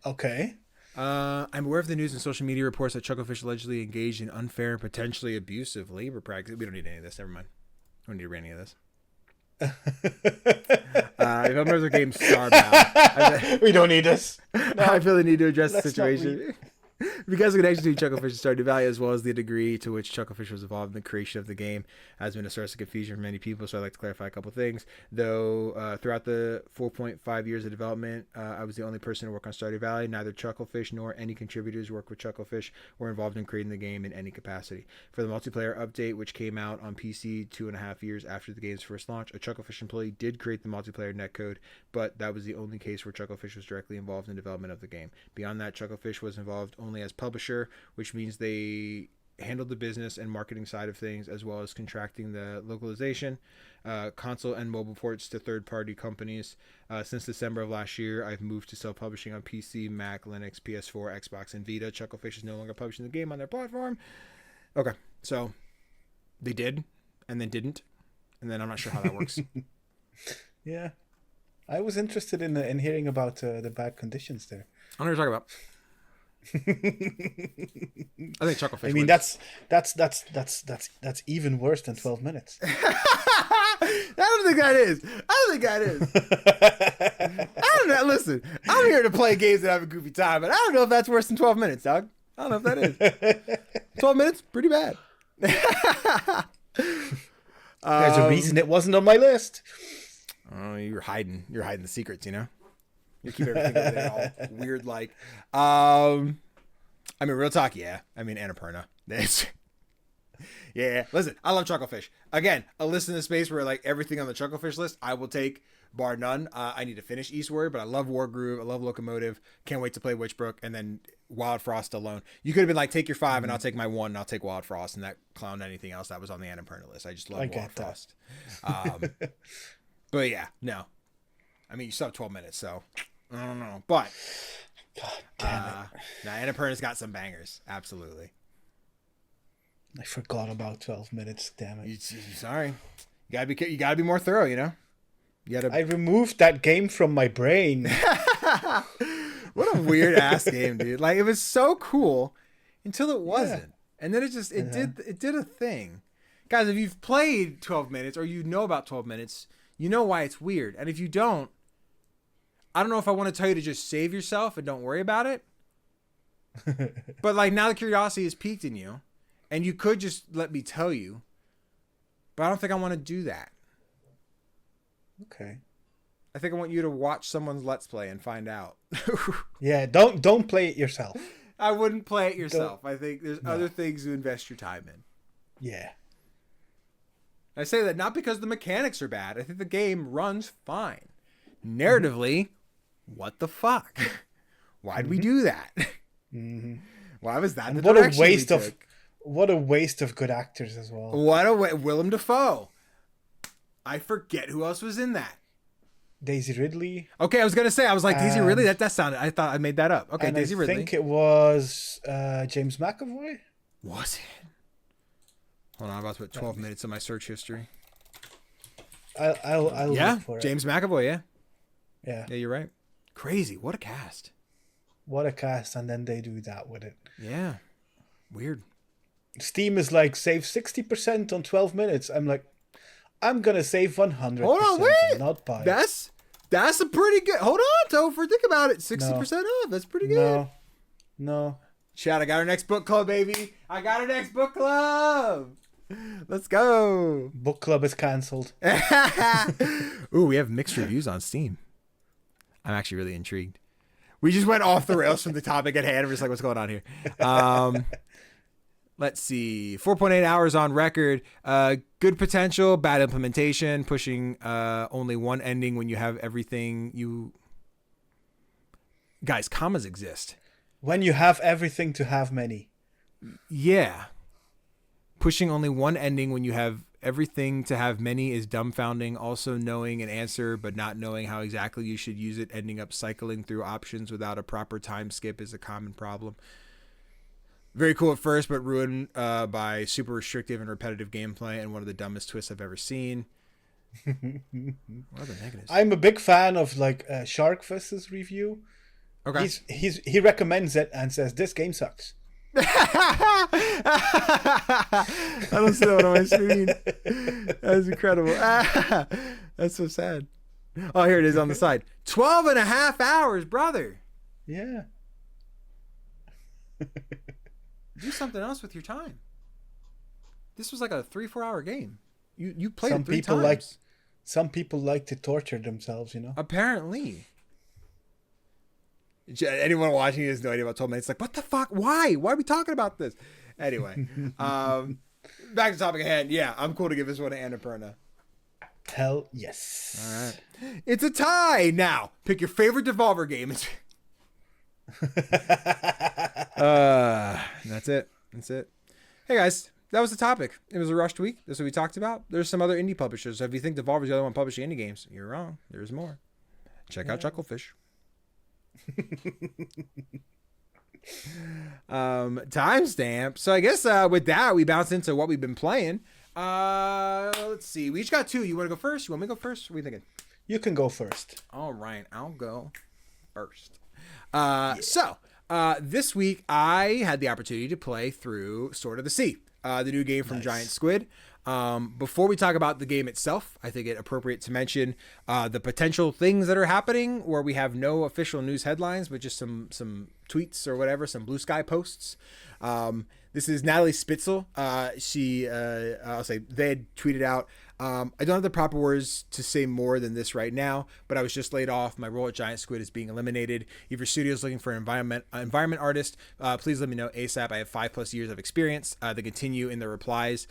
S2: Okay.
S1: I'm aware of the news and social media reports that Chucklefish allegedly engaged in unfair and potentially abusive labor practices. We don't need any of this. Never mind. We don't need to read any of this. If I'm remember the game Starbound,
S2: we don't need this.
S1: No, I feel the need to address the situation. Because of the connection between Chucklefish and Stardew Valley, as well as the degree to which Chucklefish was involved in the creation of the game, has been a source of confusion for many people. So I'd like to clarify a couple things. Though throughout the 4.5 years of development, I was the only person to work on Stardew Valley. Neither Chucklefish nor any contributors who worked with Chucklefish were involved in creating the game in any capacity. For the multiplayer update, which came out on PC 2.5 years after the game's first launch, a Chucklefish employee did create the multiplayer netcode, but that was the only case where Chucklefish was directly involved in development of the game. Beyond that, Chucklefish was involved only as publisher, which means they handled the business and marketing side of things, as well as contracting the localization, console and mobile ports to third-party companies. Since December of last year, I've moved to self-publishing on PC, Mac, Linux, PS4, Xbox, and Vita. Chucklefish is no longer publishing the game on their platform. Okay, so they did, and then didn't, and then I'm not sure how that works.
S2: Yeah, I was interested in hearing about the bad conditions there.
S1: I don't know what you're talking about. I think Chuckle Fish.
S2: I mean,
S1: wins.
S2: that's even worse than 12 minutes.
S1: I don't think that is. I don't know. Listen, I'm here to play games and have a goofy time, but I don't know if that's worse than 12 minutes, dog. I don't know if that is. 12 minutes, pretty bad.
S2: There's a reason it wasn't on my list.
S1: Oh, you're hiding the secrets, you know? You keep everything over there all weird like. I mean, real talk, yeah. I mean, annapurna. Yeah, listen, I love Chuckle Fish. Again, a list in the space where like everything on the Chuckle Fish list, I will take, bar none. I need to finish Eastward, but I love Wargroove. I love Locomotive. Can't wait to play Witchbrook, and then Wild Frost alone. You could have been like, take your 5, and I'll take my 1, and I'll take Wild Frost, and that clowned anything else that was on the annapurna list. I just love Wild Frost. But yeah, no. I mean, you still have 12 minutes, so I don't know. But
S2: God damn it.
S1: now Annapurna's got some bangers. Absolutely.
S2: I forgot about 12 minutes. Damn it!
S1: Sorry, you gotta be more thorough. You know,
S2: I removed that game from my brain.
S1: What a weird ass game, dude! Like it was so cool until it wasn't, and then it did a thing. Guys, if you've played 12 minutes or you know about 12 minutes, you know why it's weird. And if you don't, I don't know if I want to tell you to just save yourself and don't worry about it. But like now the curiosity is piqued in you. And you could just let me tell you, but I don't think I want to do that.
S2: Okay.
S1: I think I want you to watch someone's Let's Play and find out.
S2: Yeah, don't play it yourself.
S1: I wouldn't play it yourself. I think there's other things to invest your time in.
S2: Yeah.
S1: I say that not because the mechanics are bad. I think the game runs fine. Narratively, what the fuck? Why'd we do that? Why was that the direction we took?
S2: What a waste of good actors as well.
S1: Willem Dafoe. I forget who else was in that.
S2: Daisy Ridley.
S1: Okay, I was gonna say, Daisy Ridley. That sounded. I thought I made that up. Okay, Daisy Ridley.
S2: I think it was James McAvoy.
S1: Was it? Hold on, I'm about to put 12 minutes in my search history.
S2: I'll look for it.
S1: James McAvoy.
S2: Yeah,
S1: you're right. Crazy. What a cast.
S2: What a cast, and then they do that with it.
S1: Yeah, weird. Steam
S2: is like, save 60% on 12 minutes. I'm like, I'm gonna save 100%.
S1: Hold on, wait.
S2: Not buy.
S1: That's a pretty good. Hold on, Tofr. Think about it. 60% off. That's pretty good.
S2: No.
S1: Chat, I got our next book club, baby. I got our next book club. Let's go.
S2: Book club is cancelled.
S1: Ooh, we have mixed reviews on Steam. I'm actually really intrigued. We just went off the rails from the topic at hand. We're just like, what's going on here? Let's see. 4.8 hours on record. Good potential, bad implementation, pushing only one ending when you have everything you... Guys, commas exist.
S2: When you have everything to have many.
S1: Yeah. Pushing only one ending when you have everything to have many is dumbfounding. Also knowing an answer but not knowing how exactly you should use it, ending up cycling through options without a proper time skip is a common problem. Very cool at first, but ruined by super restrictive and repetitive gameplay and one of the dumbest twists I've ever seen. What are the negatives?
S2: I'm a big fan of Sharkfist's review.
S1: Okay.
S2: He recommends it and says this game sucks.
S1: I don't see that one on my screen. That's incredible. That's so sad. Oh, here it is on the side. 12 and a half hours, brother.
S2: Yeah.
S1: Do something else with your time. This was like a 3-4 hour game. You played it 3 times.
S2: Some people like to torture themselves, you know.
S1: Apparently. Anyone watching has no idea about 12 minutes. Like, what the fuck? Why? Why are we talking about this? Anyway, back to topic at hand. Yeah, I'm cool to give this one to Annapurna.
S2: Hell yes.
S1: All right. It's a tie now. Pick your favorite Devolver game. That's it. Hey guys, that was the topic. It was a rushed week. That's what we talked about. There's some other indie publishers. So if you think Devolver's the other one publishing indie games, you're wrong. There's more. Check out Chuckle Fish. Timestamp. So I guess with that we bounce into what we've been playing. Let's see. We each got 2. You want to go first? You want me to go first? What are you thinking?
S2: You can go first.
S1: All right, I'll go first. So This week I had the opportunity to play through Sword of the Sea, the new game from Giant Squid. Before we talk about the game itself, I think it appropriate to mention the potential things that are happening where we have no official news headlines, but just some tweets or whatever, some blue sky posts. This is Natalie Spitzel. I'll say they had tweeted out, I don't have the proper words to say more than this right now, but I was just laid off. My role at Giant Squid is being eliminated. If your studio is looking for an environment artist, please let me know ASAP. I have 5+ years of experience. They continue in their replies.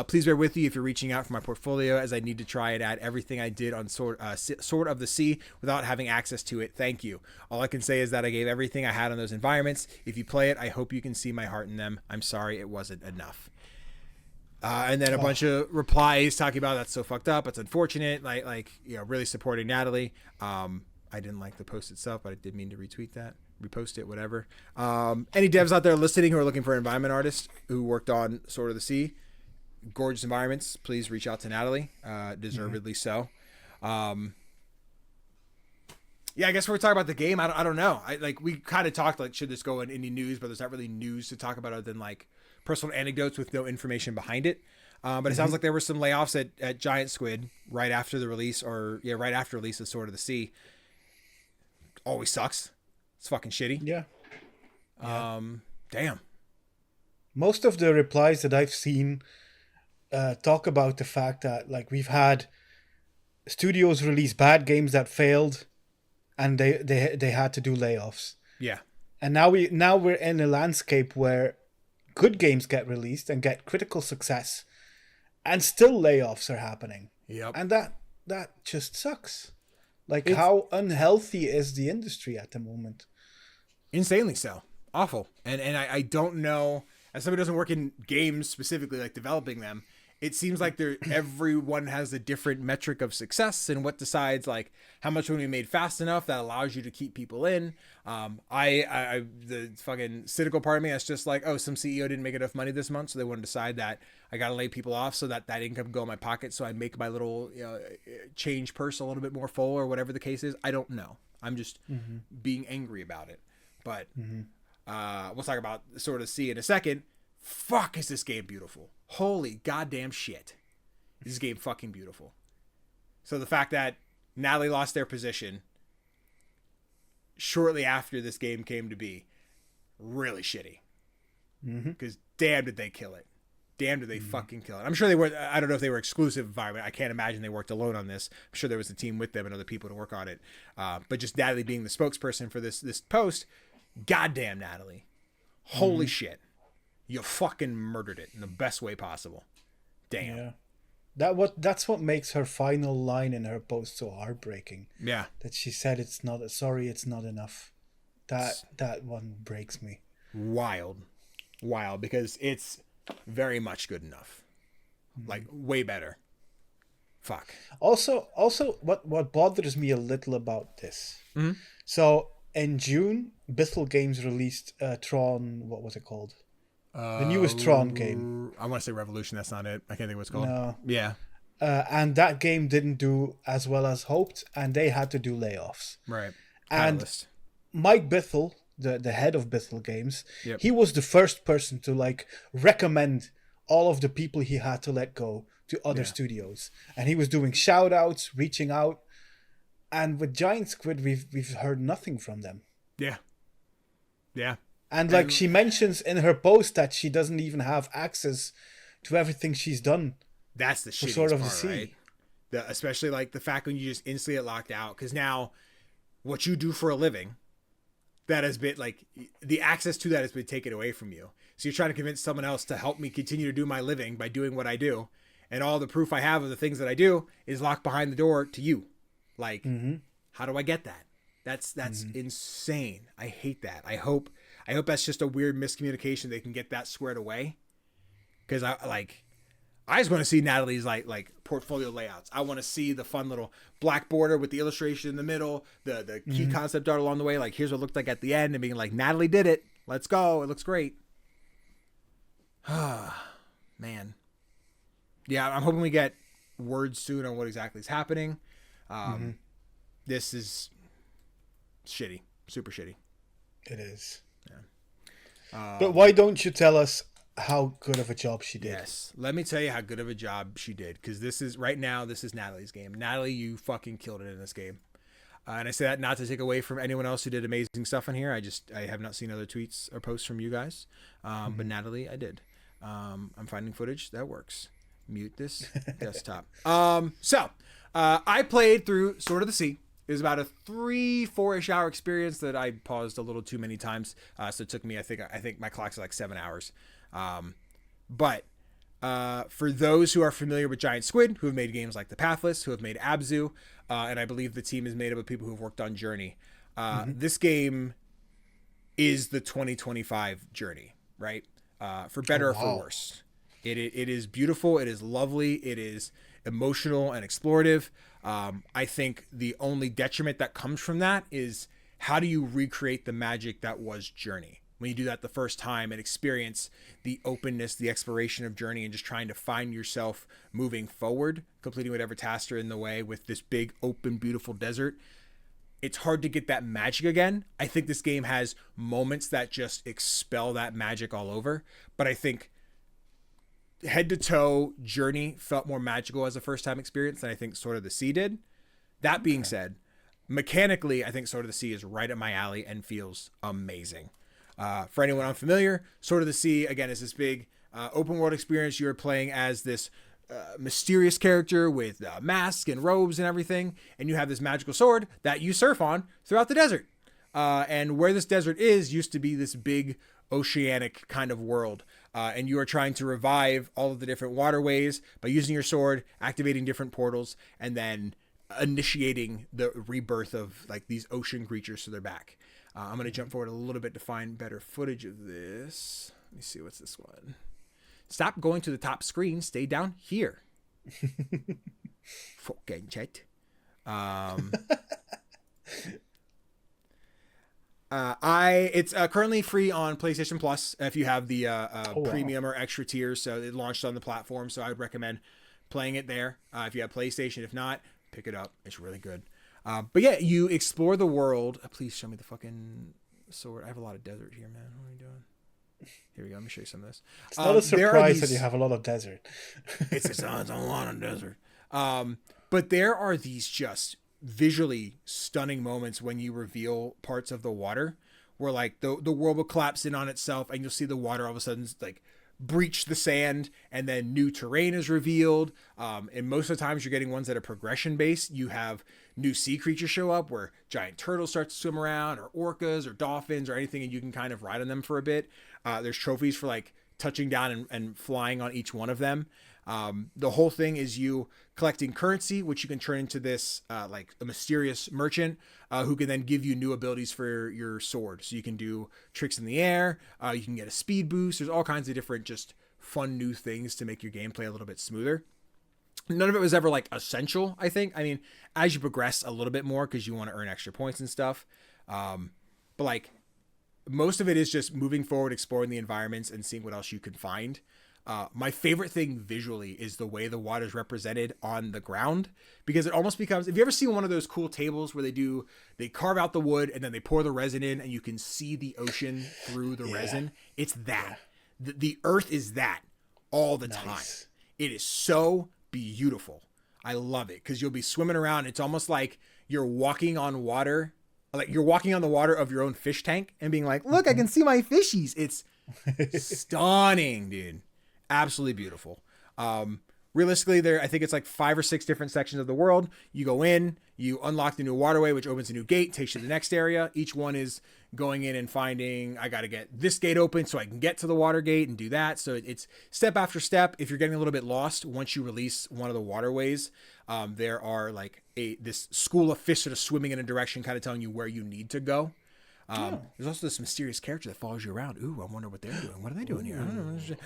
S1: Please bear with me if you're reaching out for my portfolio, as I need to try and add everything I did on Sword of the Sea without having access to it. Thank you. All I can say is that I gave everything I had on those environments. If you play it, I hope you can see my heart in them. I'm sorry it wasn't enough. And then a bunch of replies talking about that's so fucked up, it's unfortunate, like really supporting Natalie. I didn't like the post itself, but I did mean to repost it, whatever. Any devs out there listening who are looking for an environment artist who worked on Sword of the Sea, gorgeous environments, please reach out to Natalie, deservedly so. Yeah, I guess we're talking about the game. I don't know. We kind of talked should this go in indie news, but there's not really news to talk about other than personal anecdotes with no information behind it. But it sounds like there were some layoffs at Giant Squid right after the release, right after release of Sword of the Sea. Always sucks. It's fucking shitty.
S2: Yeah.
S1: Damn.
S2: Most of the replies that I've seen talk about the fact that we've had studios release bad games that failed, and they had to do layoffs.
S1: Yeah.
S2: And now we're in a landscape where good games get released and get critical success, and still layoffs are happening.
S1: Yep.
S2: And that just sucks. How unhealthy is the industry at the moment?
S1: Insanely so. Awful. And I don't know, as somebody who doesn't work in games specifically, developing them, it seems like everyone has a different metric of success, and what decides how much money we made fast enough that allows you to keep people in. The fucking cynical part of me is just some CEO didn't make enough money this month, so they want to decide that I got to lay people off so that income can go in my pocket, so I make my little change purse a little bit more full, or whatever the case is. I don't know. I'm just being angry about it. But we'll talk about Sword of the Sea in a second. Fuck, is this game beautiful. Holy goddamn shit. This game fucking beautiful. So the fact that Natalie lost their position shortly after this game came to be, really shitty. Because damn did they kill it. Damn did they fucking kill it. I'm sure they were, I don't know if they were exclusive environment. I can't imagine they worked alone on this. I'm sure there was a team with them and other people to work on it. But just Natalie being the spokesperson for this post, goddamn Natalie. Holy shit. You fucking murdered it in the best way possible. Damn.
S2: Yeah. That's what makes her final line in her post so heartbreaking.
S1: Yeah.
S2: That she said it's not enough. That one breaks me.
S1: Wild, because it's very much good enough. Way better. Fuck.
S2: Also what bothers me a little about this. So in June, Bithell Games released Tron, what was it called? The newest Tron game.
S1: I want to say Revolution. That's not it. I can't think what it's called.
S2: No.
S1: Yeah.
S2: And that game didn't do as well as hoped, and they had to do layoffs.
S1: Right.
S2: Catalyst. And Mike Bithell, the head of Bithell Games,
S1: yep.
S2: He was the first person to recommend all of the people he had to let go to other studios. And he was doing shout outs, reaching out. And with Giant Squid, we've heard nothing from them.
S1: Yeah. Yeah.
S2: And she mentions in her post that she doesn't even have access to everything she's done.
S1: That's the shittiest
S2: Sword of the
S1: part,
S2: Sea.
S1: right? Especially the fact when you just instantly get locked out. Because now, what you do for a living, that has been the access to that has been taken away from you. So you're trying to convince someone else to help me continue to do my living by doing what I do, and all the proof I have of the things that I do is locked behind the door to you. How do I get that? That's insane. I hate that. I hope that's just a weird miscommunication. They can get that squared away. Because I just want to see Natalie's portfolio layouts. I want to see the fun little black border with the illustration in the middle, the key concept art along the way. Here's what it looked like at the end, and being Natalie did it. Let's go. It looks great. Man. Yeah, I'm hoping we get word soon on what exactly is happening. This is shitty. Super shitty.
S2: It is. But why don't you tell us how good of a job she did?
S1: Yes, let me tell you how good of a job she did, because this is Natalie's game. Natalie, you fucking killed it in this game. And I say that not to take away from anyone else who did amazing stuff in here. I have not seen other tweets or posts from you guys. But Natalie, I did. I'm finding footage that works. Mute this desktop. So I played through Sword of the Sea. It was about a 3-4-ish hour experience that I paused a little too many times. So it took me, I think my clock's like 7 hours. But for those who are familiar with Giant Squid, who have made games like The Pathless, who have made Abzu, and I believe the team is made up of people who have worked on Journey. This game is the 2025 Journey, right? For better or for worse. It is beautiful. It is lovely. It is emotional and explorative. I think the only detriment that comes from that is, how do you recreate the magic that was Journey? When you do that the first time and experience the openness, the exploration of Journey, and just trying to find yourself moving forward, completing whatever tasks are in the way with this big, open, beautiful desert, it's hard to get that magic again. I think this game has moments that just expel that magic all over. But I think head to toe, Journey felt more magical as a first time experience than I think Sword of the Sea did. That being said, mechanically, I think Sword of the Sea is right up my alley and feels amazing. For anyone unfamiliar, Sword of the Sea, again, is this big open world experience. You're playing as this mysterious character with masks and robes and everything, and you have this magical sword that you surf on throughout the desert. And where this desert is used to be this big oceanic kind of world, and you are trying to revive all of the different waterways by using your sword, activating different portals, and then initiating the rebirth of like these ocean creatures so they're back. I'm going to jump forward a little bit to find better footage of this. Let me see, what's this one? Stop going to the top screen. Stay down here. Fucking chat. It's currently free on PlayStation Plus if you have the premium or extra tiers. So it launched on the platform. So I would recommend playing it there. If you have PlayStation, if not, pick it up. It's really good. But yeah, you explore the world. Please show me the fucking sword. I have a lot of desert here, man. What are you doing? Here we go. Let me show you some of this.
S2: It's not a surprise that you have a lot of desert.
S1: It's a lot of desert. But there are these just visually stunning moments when you reveal parts of the water where like the world will collapse in on itself and you'll see the water all of a sudden like breach the sand, and then new terrain is revealed. And most of the times you're getting ones that are progression based. You have new sea creatures show up where giant turtles start to swim around, or orcas or dolphins or anything, and you can kind of ride on them for a bit. There's trophies for like touching down and flying on each one of them. The whole thing is you collecting currency, which you can turn into this like a mysterious merchant who can then give you new abilities for your sword. So you can do tricks in the air, you can get a speed boost. There's all kinds of different just fun new things to make your gameplay a little bit smoother. None of it was ever like essential, I think. I mean, as you progress a little bit more because you want to earn extra points and stuff. But like most of it is just moving forward, exploring the environments and seeing what else you can find. My favorite thing visually is the way the water is represented on the ground, because it almost becomes, have you ever seen one of those cool tables where they carve out the wood and then they pour the resin in and you can see the ocean through the resin? It's that. The earth is that all the time. It is so beautiful. I love it because you'll be swimming around. It's almost like you're walking on water, like you're walking on the water of your own fish tank and being like, look, I can see my fishies. It's stunning, dude. Absolutely beautiful. Realistically, I think it's like 5 or 6 different sections of the world. You go in, you unlock the new waterway, which opens a new gate, takes you to the next area. Each one is going in and finding, I got to get this gate open so I can get to the water gate and do that. So it's step after step. If you're getting a little bit lost, once you release one of the waterways, there are like this school of fish that are swimming in a direction, kind of telling you where you need to go. There's also this mysterious character that follows you around. Ooh, I wonder what they're doing. What are they doing here? I don't know.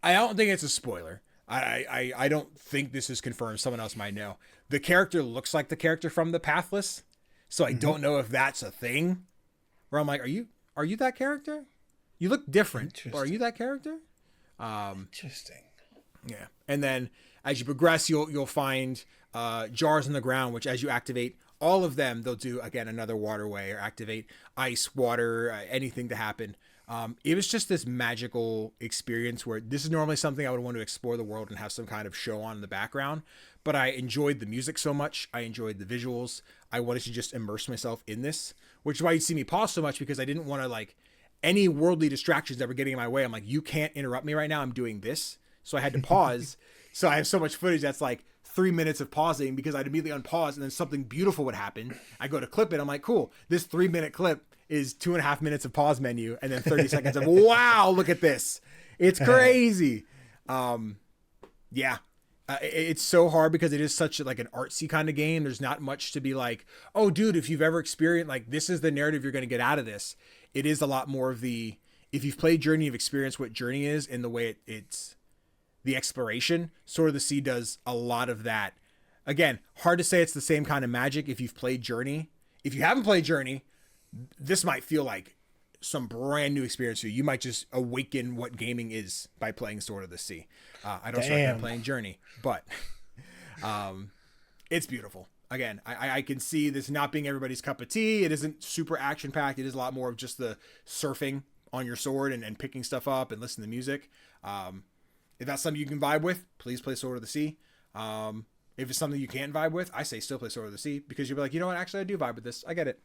S1: I don't think it's a spoiler. I don't think this is confirmed. Someone else might know. The character looks like the character from The Pathless, so I don't know if that's a thing. Where I'm like, are you that character? You look different. Or are you that character?
S2: Interesting.
S1: Yeah. And then as you progress, you'll find jars on the ground, which as you activate, all of them, they'll do, again, another waterway or activate ice, water, anything to happen. It was just this magical experience where this is normally something I would want to explore the world and have some kind of show on in the background. But I enjoyed the music so much. I enjoyed the visuals. I wanted to just immerse myself in this, which is why you'd see me pause so much, because I didn't want to, like, any worldly distractions that were getting in my way. I'm like, you can't interrupt me right now. I'm doing this. So I had to pause. So I have so much footage that's like 3 minutes of pausing, because I'd immediately unpause and then something beautiful would happen. I go to clip it. I'm like, cool. This 3-minute clip is 2.5 minutes of pause menu and then 30 seconds of, wow, look at this. It's crazy. Yeah. It's so hard because it is such like an artsy kind of game. There's not much to be like, oh, dude, if you've ever experienced, like, this is the narrative you're going to get out of this. It is a lot more of the, if you've played Journey, you've experienced what Journey is in the way it's the exploration. Sword of the Sea does a lot of that. Again, hard to say it's the same kind of magic if you've played Journey. If you haven't played Journey, this might feel like some brand new experience for you. You might just awaken what gaming is by playing Sword of the Sea. I don't start playing Journey, but it's beautiful. Again, I can see this not being everybody's cup of tea. It isn't super action packed. It is a lot more of just the surfing on your sword and picking stuff up and listening to music. If that's something you can vibe with, please play Sword of the Sea. If it's something you can't vibe with, I say still play Sword of the Sea, because you'll be like, you know what? Actually, I do vibe with this. I get it.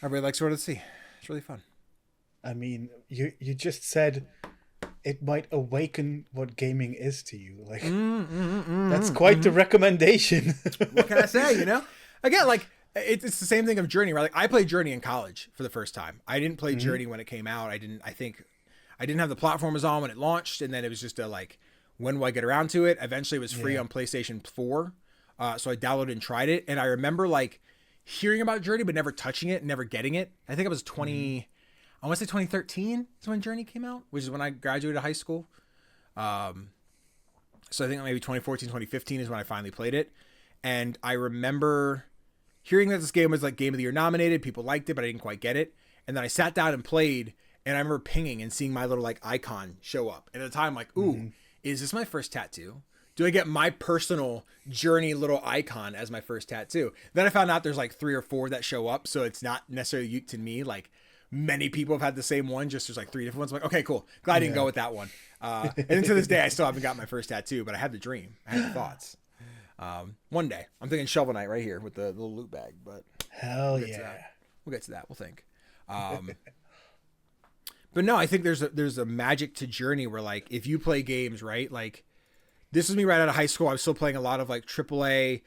S1: I really like Sword of the Sea. It's really fun.
S2: I mean, you just said it might awaken what gaming is to you. Like, that's quite the recommendation.
S1: What can I say? You know, again, like it's the same thing of Journey, right? Like, I played Journey in college for the first time. I didn't play Journey when it came out. I didn't have the platformers on when it launched, and then it was just a like, when will I get around to it? Eventually, it was free on PlayStation 4, so I downloaded and tried it, and I remember like hearing about Journey but never touching it, never getting it. I think it was 2013 is when Journey came out, which is when I graduated high school. So I think maybe 2014, 2015 is when I finally played it. And I remember hearing that this game was like Game of the Year nominated. People liked it, but I didn't quite get it. And then I sat down and played, and I remember pinging and seeing my little like icon show up. And at the time, I'm like, ooh, is this my first tattoo? Do I get my personal Journey little icon as my first tattoo? Then I found out there's like 3 or 4 that show up, so it's not necessarily unique to me. Like, many people have had the same one, just there's like 3 different ones. I'm like, okay, cool. Glad I didn't go with that one. And to this day, I still haven't got my first tattoo, but I had the dream. I had the thoughts. One day. I'm thinking Shovel Knight right here with the little loot bag, but
S2: hell yeah.
S1: We'll get to that. We'll think. But no, I think there's a magic to Journey where, like, if you play games, right? Like, this was me right out of high school. I was still playing a lot of like AAA,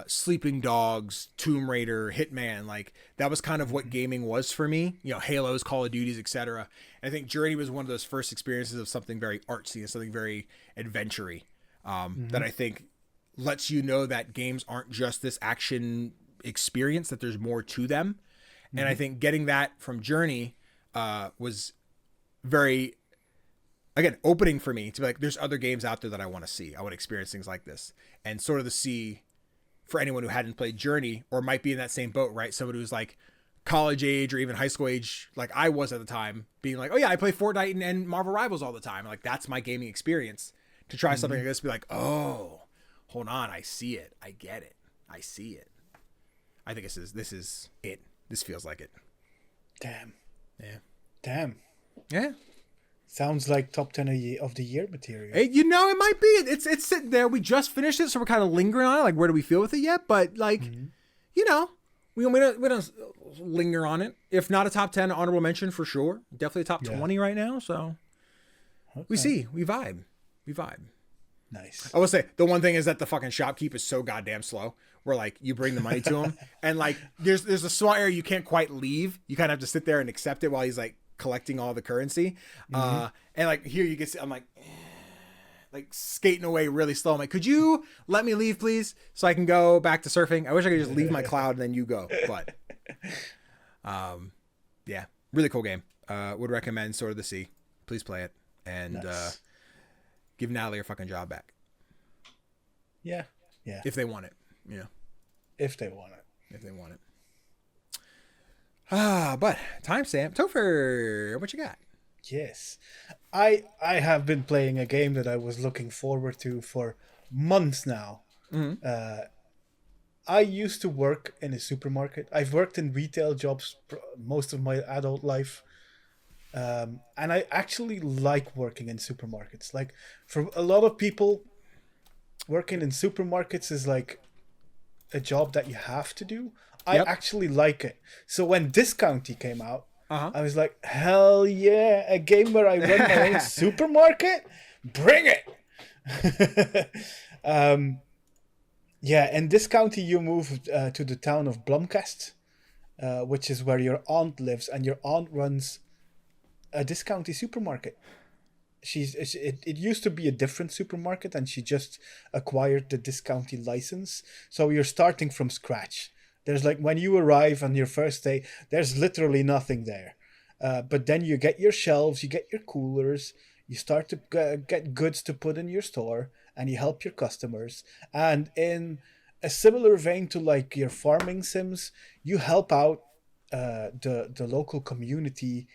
S1: Sleeping Dogs, Tomb Raider, Hitman. Like, that was kind of what gaming was for me. You know, Halos, Call of Duties, etc. And I think Journey was one of those first experiences of something very artsy and something very adventure-y, that I think lets you know that games aren't just this action experience, that there's more to them. And I think getting that from Journey was very, again, opening for me to be like, there's other games out there that I want to see. I want to experience things like this. And Sword of the Sea, for anyone who hadn't played Journey or might be in that same boat, right? Somebody who's like college age or even high school age, like I was at the time, being like, oh yeah, I play Fortnite and Marvel Rivals all the time. Like, that's my gaming experience. To try something like this, be like, oh, hold on, I see it. I get it. I see it. I think this is it. This feels like it.
S2: Damn.
S1: Yeah.
S2: Damn.
S1: Yeah.
S2: Sounds like top 10 of the year material.
S1: It might be. It's sitting there. We just finished it, so we're kind of lingering on it. Like, where do we feel with it yet? But like, we don't linger on it. If not a top 10, honorable mention for sure. Definitely a top 20 right now. So we see. We vibe.
S2: Nice.
S1: I will say the one thing is that the fucking shopkeep is so goddamn slow. Where like you bring the money to him, and like there's a small area you can't quite leave. You kind of have to sit there and accept it while he's like collecting all the currency. And like here you can see, I'm like skating away really slow. I'm like, could you let me leave, please, so I can go back to surfing? I wish I could just leave my cloud and then you go. But yeah, really cool game. Would recommend Sword of the Sea. Please play it and give Natalie her fucking job back.
S2: Yeah.
S1: If they want it, you know.
S2: If they want it.
S1: But timestamp. Tofr, what you got?
S2: Yes. I have been playing a game that I was looking forward to for months now. I used to work in a supermarket. I've worked in retail jobs most of my adult life. And I actually like working in supermarkets. Like, for a lot of people, working in supermarkets is like a job that you have to do. I
S1: Yep.
S2: actually like it. So when Discounty came out,
S1: Uh-huh.
S2: I was like, hell yeah, a game where I run my own supermarket? Bring it! Yeah, in Discounty you move to the town of Blomkast, which is where your aunt lives, and your aunt runs a Discounty supermarket. It used to be a different supermarket, and she just acquired the Discounty license. So you're starting from scratch. There's like, when you arrive on your first day, there's literally nothing there. But then you get your shelves, you get your coolers, you start to get goods to put in your store, and you help your customers. And in a similar vein to like your farming sims, you help out the local community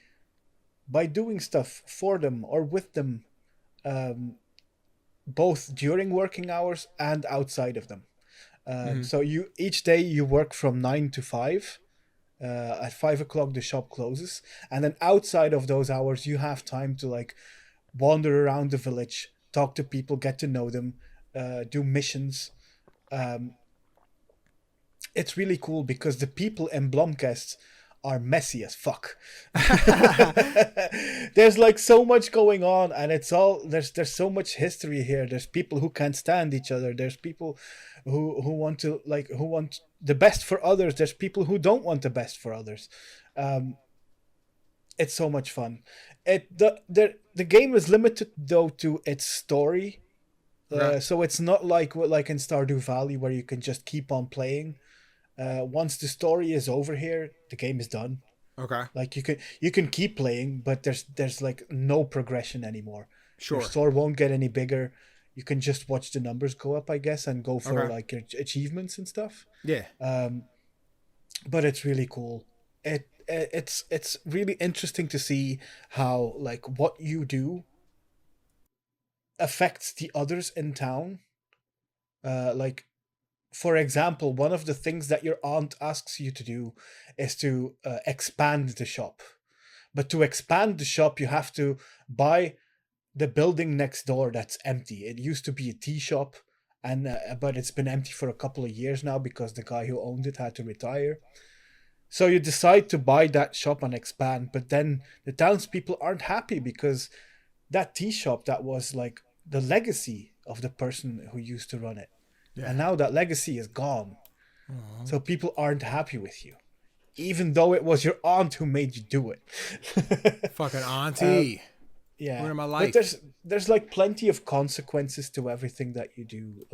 S2: by doing stuff for them or with them, um, both during working hours and outside of them. So you each day you work from 9 to 5. At 5 o'clock the shop closes, and then outside of those hours you have time to like wander around the village, talk to people, get to know them, do missions. Um, it's really cool because the people in Blomkast are messy as fuck. There's like so much going on, and it's all there's so much history here. There's people who can't stand each other. There's people who want to like who want the best for others. There's people who don't want the best for others. Um, it's so much fun. The game is limited though to its story.
S1: Right.
S2: So it's not like in Stardew Valley where you can just keep on playing. Once the story is over here, the game is done.
S1: Okay.
S2: Like you can keep playing, but there's like no progression anymore. Your
S1: Sure.
S2: store won't get any bigger. You can just watch the numbers go up, I guess, and go for
S1: Okay.
S2: like your achievements and stuff.
S1: Yeah.
S2: But it's really cool. It's really interesting to see how like what you do affects the others in town. Like, for example, one of the things that your aunt asks you to do is to expand the shop. But to expand the shop, you have to buy the building next door that's empty. It used to be a tea shop, and but it's been empty for a couple of years now because the guy who owned it had to retire. So you decide to buy that shop and expand, but then the townspeople aren't happy because that tea shop, that was like the legacy of the person who used to run it.
S1: Yeah.
S2: And now that legacy is gone. So people aren't happy with you, even though it was your aunt who made you do it.
S1: Fucking auntie.
S2: Yeah.
S1: Ruining my
S2: But
S1: life.
S2: there's like plenty of consequences to everything that you do.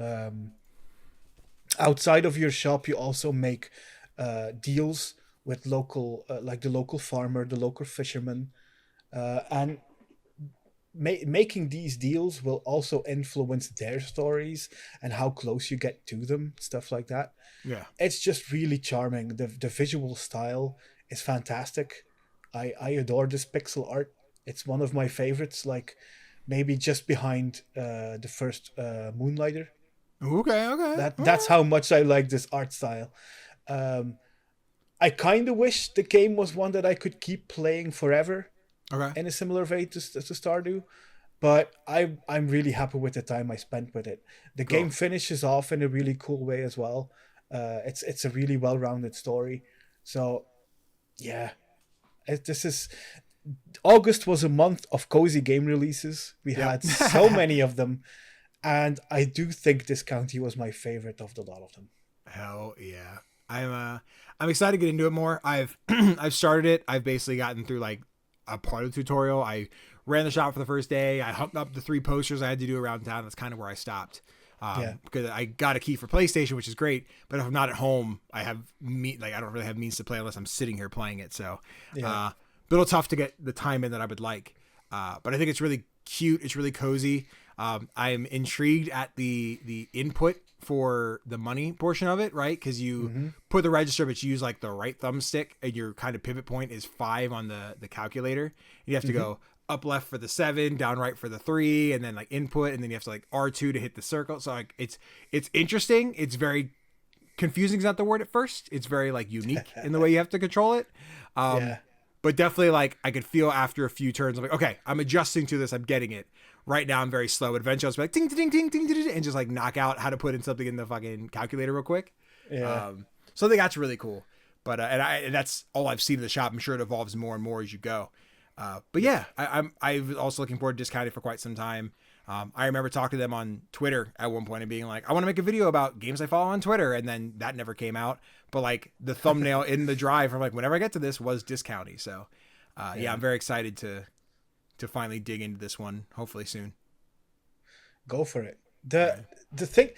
S2: Outside of your shop, you also make deals with local, like the local farmer, the local fisherman, and making these deals will also influence their stories and how close you get to them, stuff like that.
S1: Yeah.
S2: It's just really charming. The visual style is fantastic. I adore this pixel art. It's one of my favorites, like maybe just behind the first Moonlighter.
S1: Okay. Okay.
S2: That's how much I like this art style. I kind of wish the game was one that I could keep playing forever
S1: Okay.
S2: in a similar way to Stardew, but I'm really happy with the time I spent with it. The
S1: Cool.
S2: game finishes off in a really cool way as well. It's a really well-rounded story. So yeah, this is August was a month of cozy game releases. We
S1: Yep.
S2: had so many of them, and I do think this county was my favorite of the lot of them.
S1: Hell yeah. I'm excited to get into it more. I've I've started it. I've basically gotten through like a part of the tutorial. I ran the shop for the first day. I hung up the 3 posters I had to do around town. That's kind of where I stopped.
S2: Yeah.
S1: Because I got a key for PlayStation, which is great. But if I'm not at home, I don't really have means to play unless I'm sitting here playing it. So,
S2: Yeah.
S1: a little tough to get the time in that I would like. But I think it's really cute. It's really cozy. I'm intrigued at the input for the money portion of it, right? Because you put the register, but you use like the right thumbstick, and your kind of pivot point is 5 on the calculator. You have to go up left for the 7, down right for the 3, and then like input, and then you have to like R2 to hit the circle. So like it's interesting. It's very confusing is not the word at first. It's very like unique in the way you have to control it.
S2: Yeah.
S1: But definitely like I could feel after a few turns, I'm like, okay, I'm adjusting to this. I'm getting it. Right now I'm very slow. But eventually I'll just be like, ding, ding, ding, ding, ding, ding, and just like knock out how to put in something in the fucking calculator real quick.
S2: Yeah.
S1: So I think that's really cool. But and that's all I've seen in the shop. I'm sure it evolves more and more as you go. But yeah, I was also looking forward to discounting for quite some time. I remember talking to them on Twitter at one point and being like, I want to make a video about games I follow on Twitter. And then that never came out. But like the thumbnail in the drive from like whenever I get to this was discounting. So yeah, I'm very excited to finally dig into this one, hopefully soon.
S2: Go for it. The thing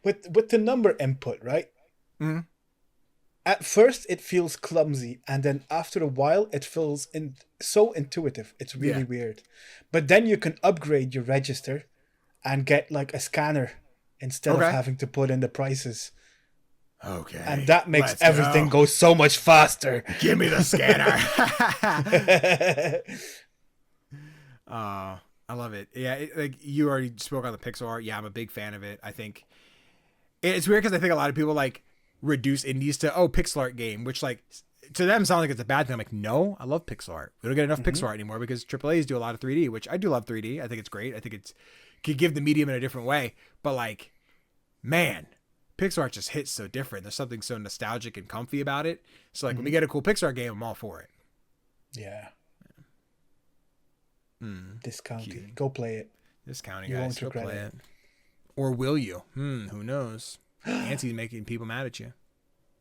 S2: with the number input, right?
S1: Mm-hmm.
S2: At first it feels clumsy, and then after a while it feels so intuitive. It's really weird. But then you can upgrade your register and get like a scanner instead of having to put in the prices.
S1: Okay.
S2: And that makes everything go so much faster.
S1: Give me the scanner. I love it. Yeah, like you already spoke on the pixel art. Yeah, I'm a big fan of it. I think it's weird because I think a lot of people like reduce indies to pixel art game, which like to them sounds like it's a bad thing. I'm like, no, I love pixel art. We don't get enough pixel art anymore because AAA's do a lot of 3D, which I do love 3D. I think it's great. I think it's could give the medium in a different way. But like, man, pixel art just hits so different. There's something so nostalgic and comfy about it. So like when we get a cool pixel art game, I'm all for it.
S2: Yeah. Discounting. Go play it.
S1: Discounting, guys. Go play it. Or will you? Who knows? Auntie's making people mad at you.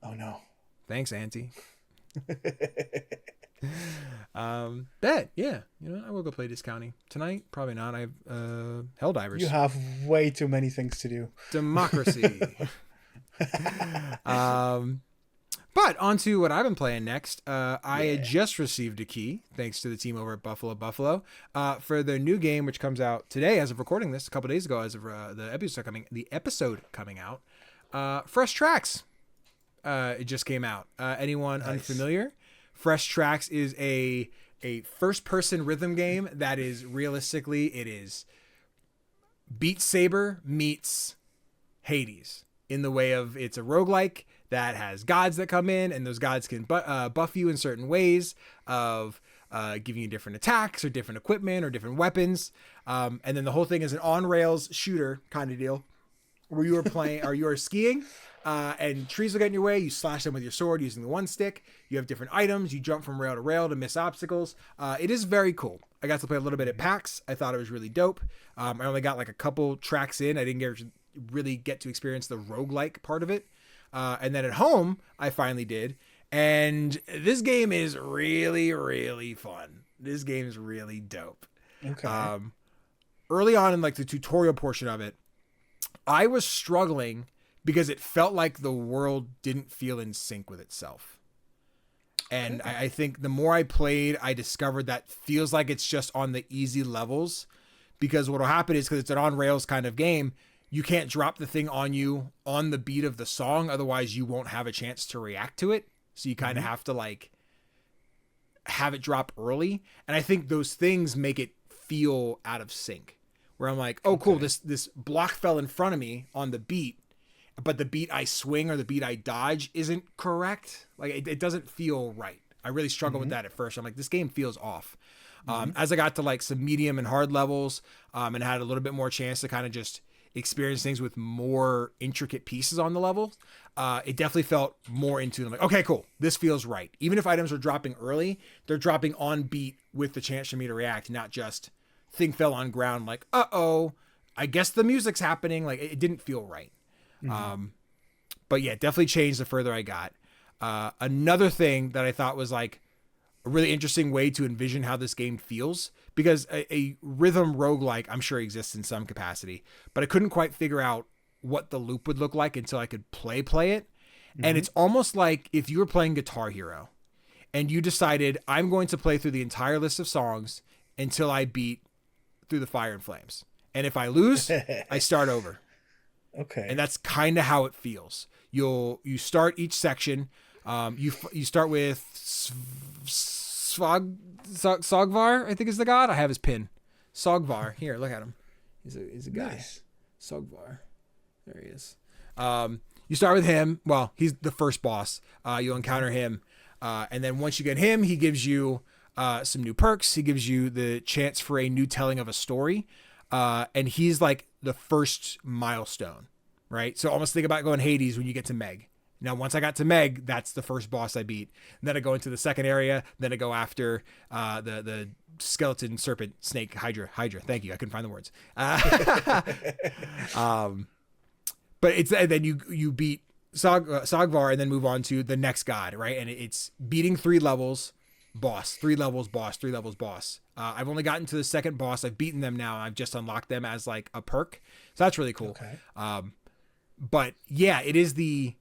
S2: Oh no.
S1: Thanks, Auntie. Bet, yeah. You know, I will go play discounting. Tonight, probably not. I have Helldivers.
S2: You have way too many things to do.
S1: Democracy. But on to what I've been playing next. I had just received a key, thanks to the team over at Buffalo, for their new game, which comes out today as of recording this, a couple days ago as of the episode coming out. Fresh Tracks. It just came out. Anyone unfamiliar? Fresh Tracks is a first-person rhythm game that is realistically, it is Beat Saber meets Hades in the way of it's a roguelike that has gods that come in, and those gods can buff you in certain ways of giving you different attacks or different equipment or different weapons. And then the whole thing is an on-rails shooter kind of deal where you are playing or you are skiing and trees will get in your way. You slash them with your sword using the one stick. You have different items. You jump from rail to rail to miss obstacles. It is very cool. I got to play a little bit at PAX. I thought it was really dope. I only got like a couple tracks in. I didn't really get to experience the roguelike part of it. And then at home, I finally did. And this game is really, really fun. This game is really dope.
S2: Okay.
S1: Early on in like the tutorial portion of it, I was struggling because it felt like the world didn't feel in sync with itself. And I think the more I played, I discovered that feels like it's just on the easy levels, because what will happen is because it's an on rails kind of game, you can't drop the thing on you on the beat of the song. Otherwise you won't have a chance to react to it. So you kind of have to like have it drop early. And I think those things make it feel out of sync where I'm like, oh, cool. This block fell in front of me on the beat, but the beat I swing or the beat I dodge isn't correct. Like it doesn't feel right. I really struggled with that at first. I'm like, this game feels off. As I got to like some medium and hard levels, and had a little bit more chance to kind of just experience things with more intricate pieces on the level, it definitely felt more into them. Like, okay, cool. This feels right. Even if items are dropping early, they're dropping on beat with the chance for me to react, not just thing fell on ground. Like, uh-oh, I guess the music's happening. Like it didn't feel right. But yeah, definitely changed the further I got. Another thing that I thought was like a really interesting way to envision how this game feels, because a rhythm roguelike I'm sure exists in some capacity, but I couldn't quite figure out what the loop would look like until I could play it. And it's almost like if you were playing Guitar Hero and you decided I'm going to play through the entire list of songs until I beat Through the Fire and Flames. And if I lose, I start over.
S2: Okay.
S1: And that's kind of how it feels. You start each section. You start with Sogvar, I think is the god. I have his pin. Sogvar. Here, look at him. He's a guy.
S2: Nice.
S1: Sogvar. There he is. you start with him. Well, he's the first boss. You'll encounter him. And then once you get him, he gives you some new perks. He gives you the chance for a new telling of a story. And he's like the first milestone, right? So almost think about going Hades when you get to Meg. Now, once I got to Meg, that's the first boss I beat. And then I go into the second area. Then I go after the skeleton, serpent, snake, Hydra. Thank you. I couldn't find the words. But it's, and then you beat Sagvar and then move on to the next god, right? And it's beating 3 levels, boss, 3 levels, boss, 3 levels, boss. I've only gotten to the second boss. I've beaten them now. I've just unlocked them as like a perk. So that's really cool.
S2: Okay.
S1: But yeah, it is the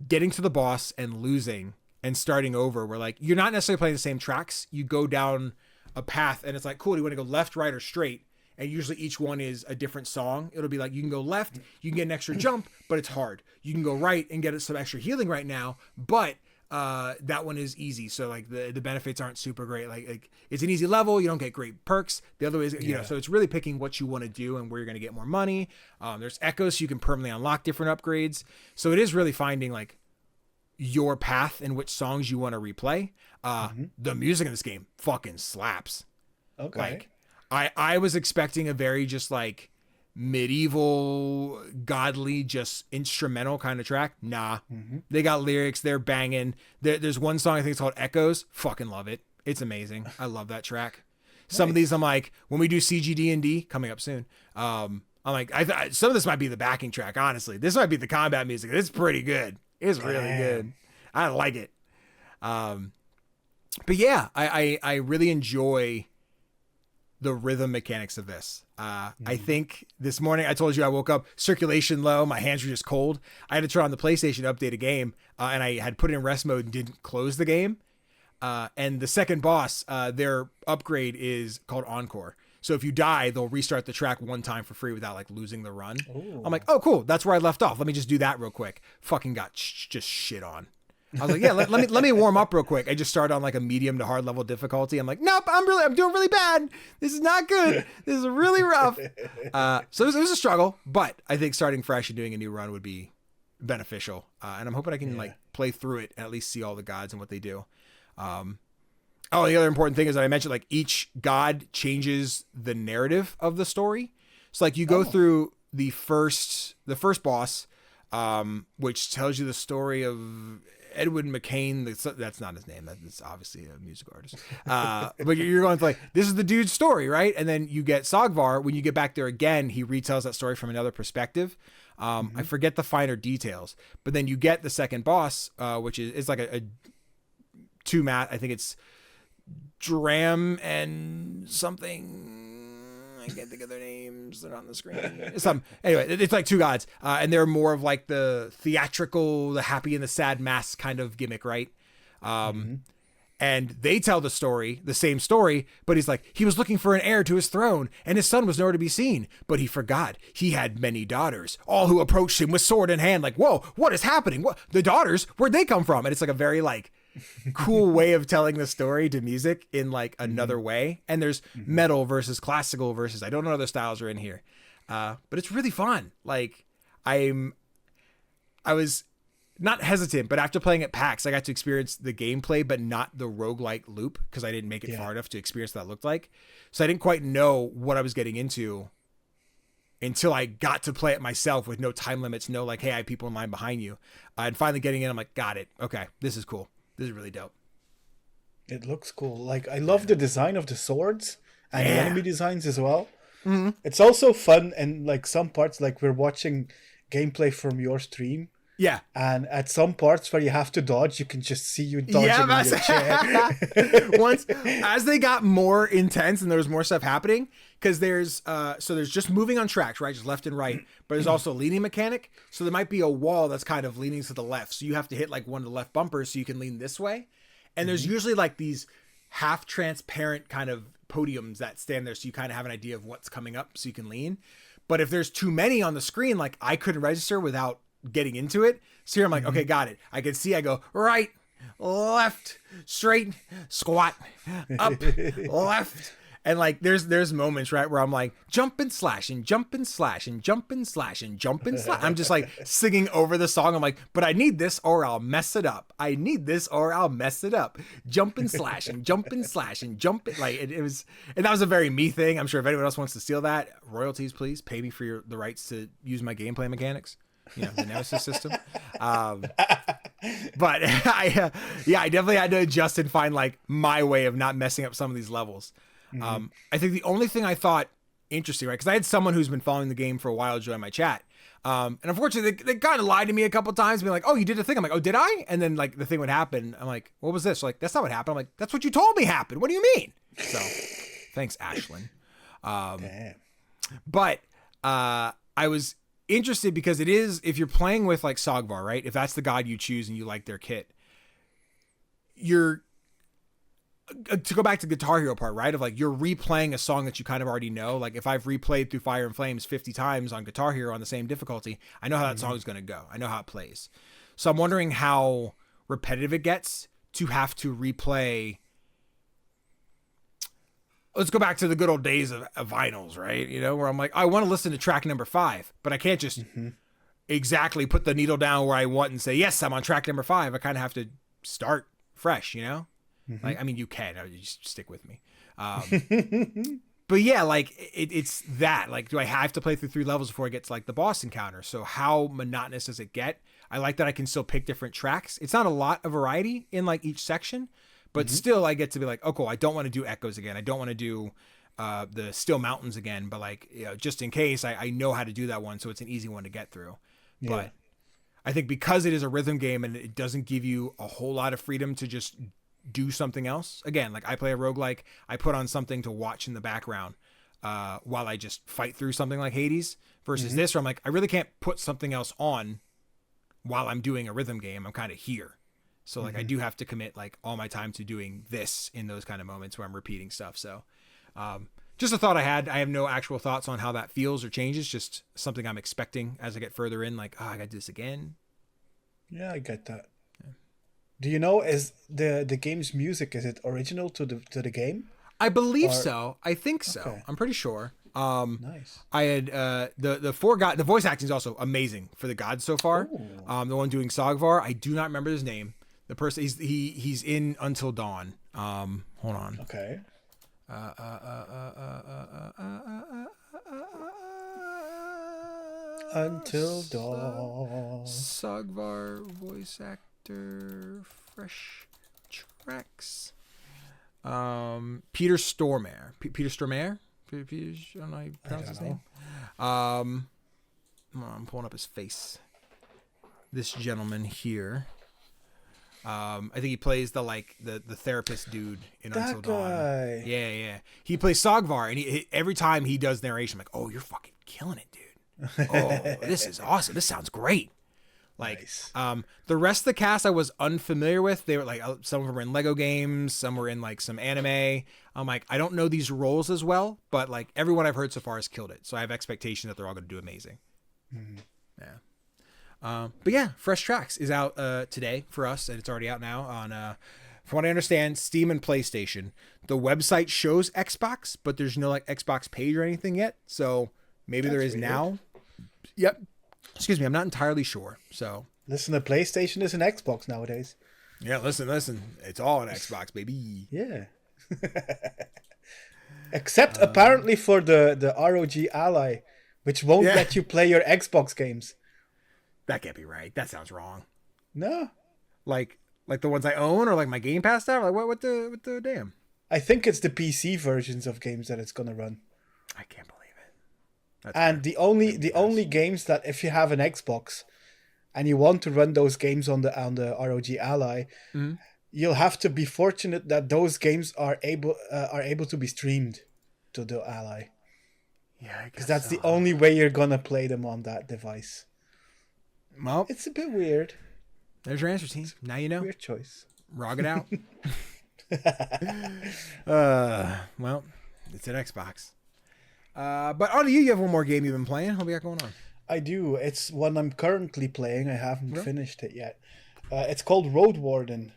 S1: getting to the boss and losing and starting over where like, you're not necessarily playing the same tracks. You go down a path and it's like, cool, do you want to go left, right, or straight? And usually each one is a different song. It'll be like, you can go left, you can get an extra jump, but it's hard. You can go right and get some extra healing right now, but that one is easy. So like the benefits aren't super great. Like it's an easy level. You don't get great perks. The other way is, you know, so it's really picking what you want to do and where you're going to get more money. There's echoes, so you can permanently unlock different upgrades. So it is really finding like your path and which songs you want to replay. The music in this game fucking slaps.
S2: Okay.
S1: Like I was expecting a very just like medieval, godly, just instrumental kind of track. Nah, they got lyrics. They're banging. There's one song I think it's called Echoes. Fucking love it. It's amazing. I love that track. Some of these I'm like, when we do CGDannyB coming up soon, I'm like, some of this might be the backing track. Honestly, this might be the combat music. It's pretty good. It's really good. I like it. But yeah, I really enjoy the rhythm mechanics of this. I think this morning I told you I woke up circulation low. My hands were just cold. I had to turn on the PlayStation to update a game, and I had put it in rest mode and didn't close the game. And the second boss, their upgrade is called Encore. So if you die, they'll restart the track one time for free without like losing the run. Ooh. I'm like, oh, cool. That's where I left off. Let me just do that real quick. Fucking got just shit on. I was like, yeah, let me warm up real quick. I just started on like a medium to hard level difficulty. I'm like, nope, I'm doing really bad. This is not good. This is really rough. So it was a struggle, but I think starting fresh and doing a new run would be beneficial. And I'm hoping I can like play through it and at least see all the gods and what they do. The other important thing is that I mentioned like each god changes the narrative of the story. So like you go through the first boss, which tells you the story of Edwin McCain. That's not his name. That's obviously a music artist. But you're going to like, this is the dude's story, right? And then you get Sagvar. When you get back there again, he retells that story from another perspective. I forget the finer details, but then you get the second boss, which is like a two mat. I think it's Dram and something. I can't think of their names. They're not on the screen. Anyway, it's like 2 gods. And they're more of like the theatrical, the happy and the sad mask kind of gimmick, right? And they tell the story, the same story, but he's like, he was looking for an heir to his throne and his son was nowhere to be seen, but he forgot he had many daughters, all who approached him with sword in hand. Like, whoa, what is happening? What, the daughters, where'd they come from? And it's like a very like cool way of telling the story to music in like another way. And there's metal versus classical versus, I don't know, other styles are in here. But it's really fun. Like I was not hesitant, but after playing at PAX, I got to experience the gameplay, but not the roguelike loop because I didn't make it far enough to experience what that looked like. So I didn't quite know what I was getting into until I got to play it myself with no time limits, no like, hey, I have people in line behind you. And finally getting in, I'm like, got it. Okay, this is cool. This is really dope.
S2: It looks cool. Like, I love the design of the swords and the enemy designs as well. It's also fun and like some parts, like we're watching gameplay from your stream. Yeah. And at some parts where you have to dodge, you can just see you dodging in your chair.
S1: Once, as they got more intense and there was more stuff happening, because there's just moving on tracks, right? Just left and right. But there's also a leaning mechanic. So there might be a wall that's kind of leaning to the left. So you have to hit like one of the left bumpers so you can lean this way. And there's usually like these half transparent kind of podiums that stand there. So you kind of have an idea of what's coming up so you can lean. But if there's too many on the screen, like I couldn't register without getting into it. So here I'm like, okay, got it. I can see, I go right, left, straight, squat, up, left. And like there's moments, right, where I'm like jump and slash and jump and slash and jump and slash and jump and slash. I'm just like singing over the song. I'm like, but I need this or I'll mess it up. I need this or I'll mess it up. Jump and slash and jump and slash and jump it. Like it was, and that was a very me thing. I'm sure if anyone else wants to steal that, royalties, please pay me for the rights to use my gameplay mechanics. You know, the Nemesis system. But I definitely had to adjust and find like my way of not messing up some of these levels. I think the only thing I thought interesting, right? Because I had someone who's been following the game for a while join my chat. And unfortunately, they kind of lied to me a couple times, being like, oh, you did a thing. I'm like, oh, did I? And then like the thing would happen. I'm like, what was this? Like, that's not what happened. I'm like, that's what you told me happened. What do you mean? So thanks, Ashlyn. But I was interested because it is, if you're playing with like Sogvar, right? If that's the god you choose and you like their kit, you're, to go back to Guitar Hero part, right? Of like, you're replaying a song that you kind of already know. Like if I've replayed through Fire and Flames 50 times on Guitar Hero on the same difficulty, I know how that song is going to go. I know how it plays. So I'm wondering how repetitive it gets to have to replay. Let's go back to the good old days of vinyls, right? You know, where I'm like, I want to listen to track number 5, but I can't just exactly put the needle down where I want and say, yes, I'm on track number 5. I kind of have to start fresh, you know? Like, I mean, you can, you just stick with me. But yeah, like it's that, like, do I have to play through 3 levels before I get to like the boss encounter? So how monotonous does it get? I like that I can still pick different tracks. It's not a lot of variety in like each section, but still I get to be like, oh, cool. I don't want to do Echoes again. I don't want to do the Still Mountains again, but like, you know, just in case I know how to do that one. So it's an easy one to get through. Yeah. But I think because it is a rhythm game and it doesn't give you a whole lot of freedom to just do something else. Again, like I play a roguelike, I put on something to watch in the background while I just fight through something like Hades versus this where I'm like, I really can't put something else on while I'm doing a rhythm game. I'm kind of here. So like I do have to commit like all my time to doing this in those kind of moments where I'm repeating stuff. So just a thought I had. I have no actual thoughts on how that feels or changes, just something I'm expecting as I get further in, like, oh, I got to do this again.
S2: Yeah, I get that. Do you know, is the game's music, is it original to the game?
S1: I believe so. I think so. Okay. I'm pretty sure.
S2: Nice.
S1: I had the 4 god. The voice acting is also amazing for the gods so far. The one doing Sogvar, I do not remember his name. The person he's in Until Dawn. Hold on.
S2: Okay. Until Dawn.
S1: Sogvar voice actor, fresh tracks. Peter Stormare. Peter Stormare. I don't know how you pronounce his name. I'm pulling up his face. This gentleman here. I think he plays the therapist dude in Until Dawn. Yeah. He plays Sogvar, and he every time he does narration, I'm like, oh, you're fucking killing it, dude. Oh, this is awesome. This sounds great. Like, nice. The rest of the cast I was unfamiliar with. They were like, some of them were in Lego games, some were in like some anime. I'm like, I don't know these roles as well, but like everyone I've heard so far has killed it. So I have expectation that they're all going to do amazing. Yeah. But yeah, Fresh Tracks is out today for us, and it's already out now on, from what I understand, Steam and PlayStation. The website shows Xbox, but there's no like Xbox page or anything yet. So maybe there is weird. Now. Yep. Excuse me, I'm not entirely sure. So
S2: listen, the PlayStation is an Xbox nowadays.
S1: Yeah, listen. It's all an Xbox, baby.
S2: Yeah. Except apparently for the ROG Ally, which won't let you play your Xbox games.
S1: That can't be right. That sounds wrong.
S2: No.
S1: Like the ones I own, or like my Game Pass stuff? Like what the damn?
S2: I think it's the PC versions of games that it's gonna run.
S1: I can't believe it. That's
S2: and the only games that if you have an Xbox and you want to run those games on the ROG Ally, you'll have to be fortunate that those games are able to be streamed to the Ally.
S1: Yeah,
S2: because that's the only way you're gonna play them on that device.
S1: Well,
S2: it's a bit weird.
S1: There's your answer, team. Now you know.
S2: Weird choice.
S1: Rog it out. Well, it's an Xbox. But on to you. You have one more game you've been playing. What we got going on?
S2: I do. It's one I'm currently playing. I haven't finished it yet. It's called Roadwarden.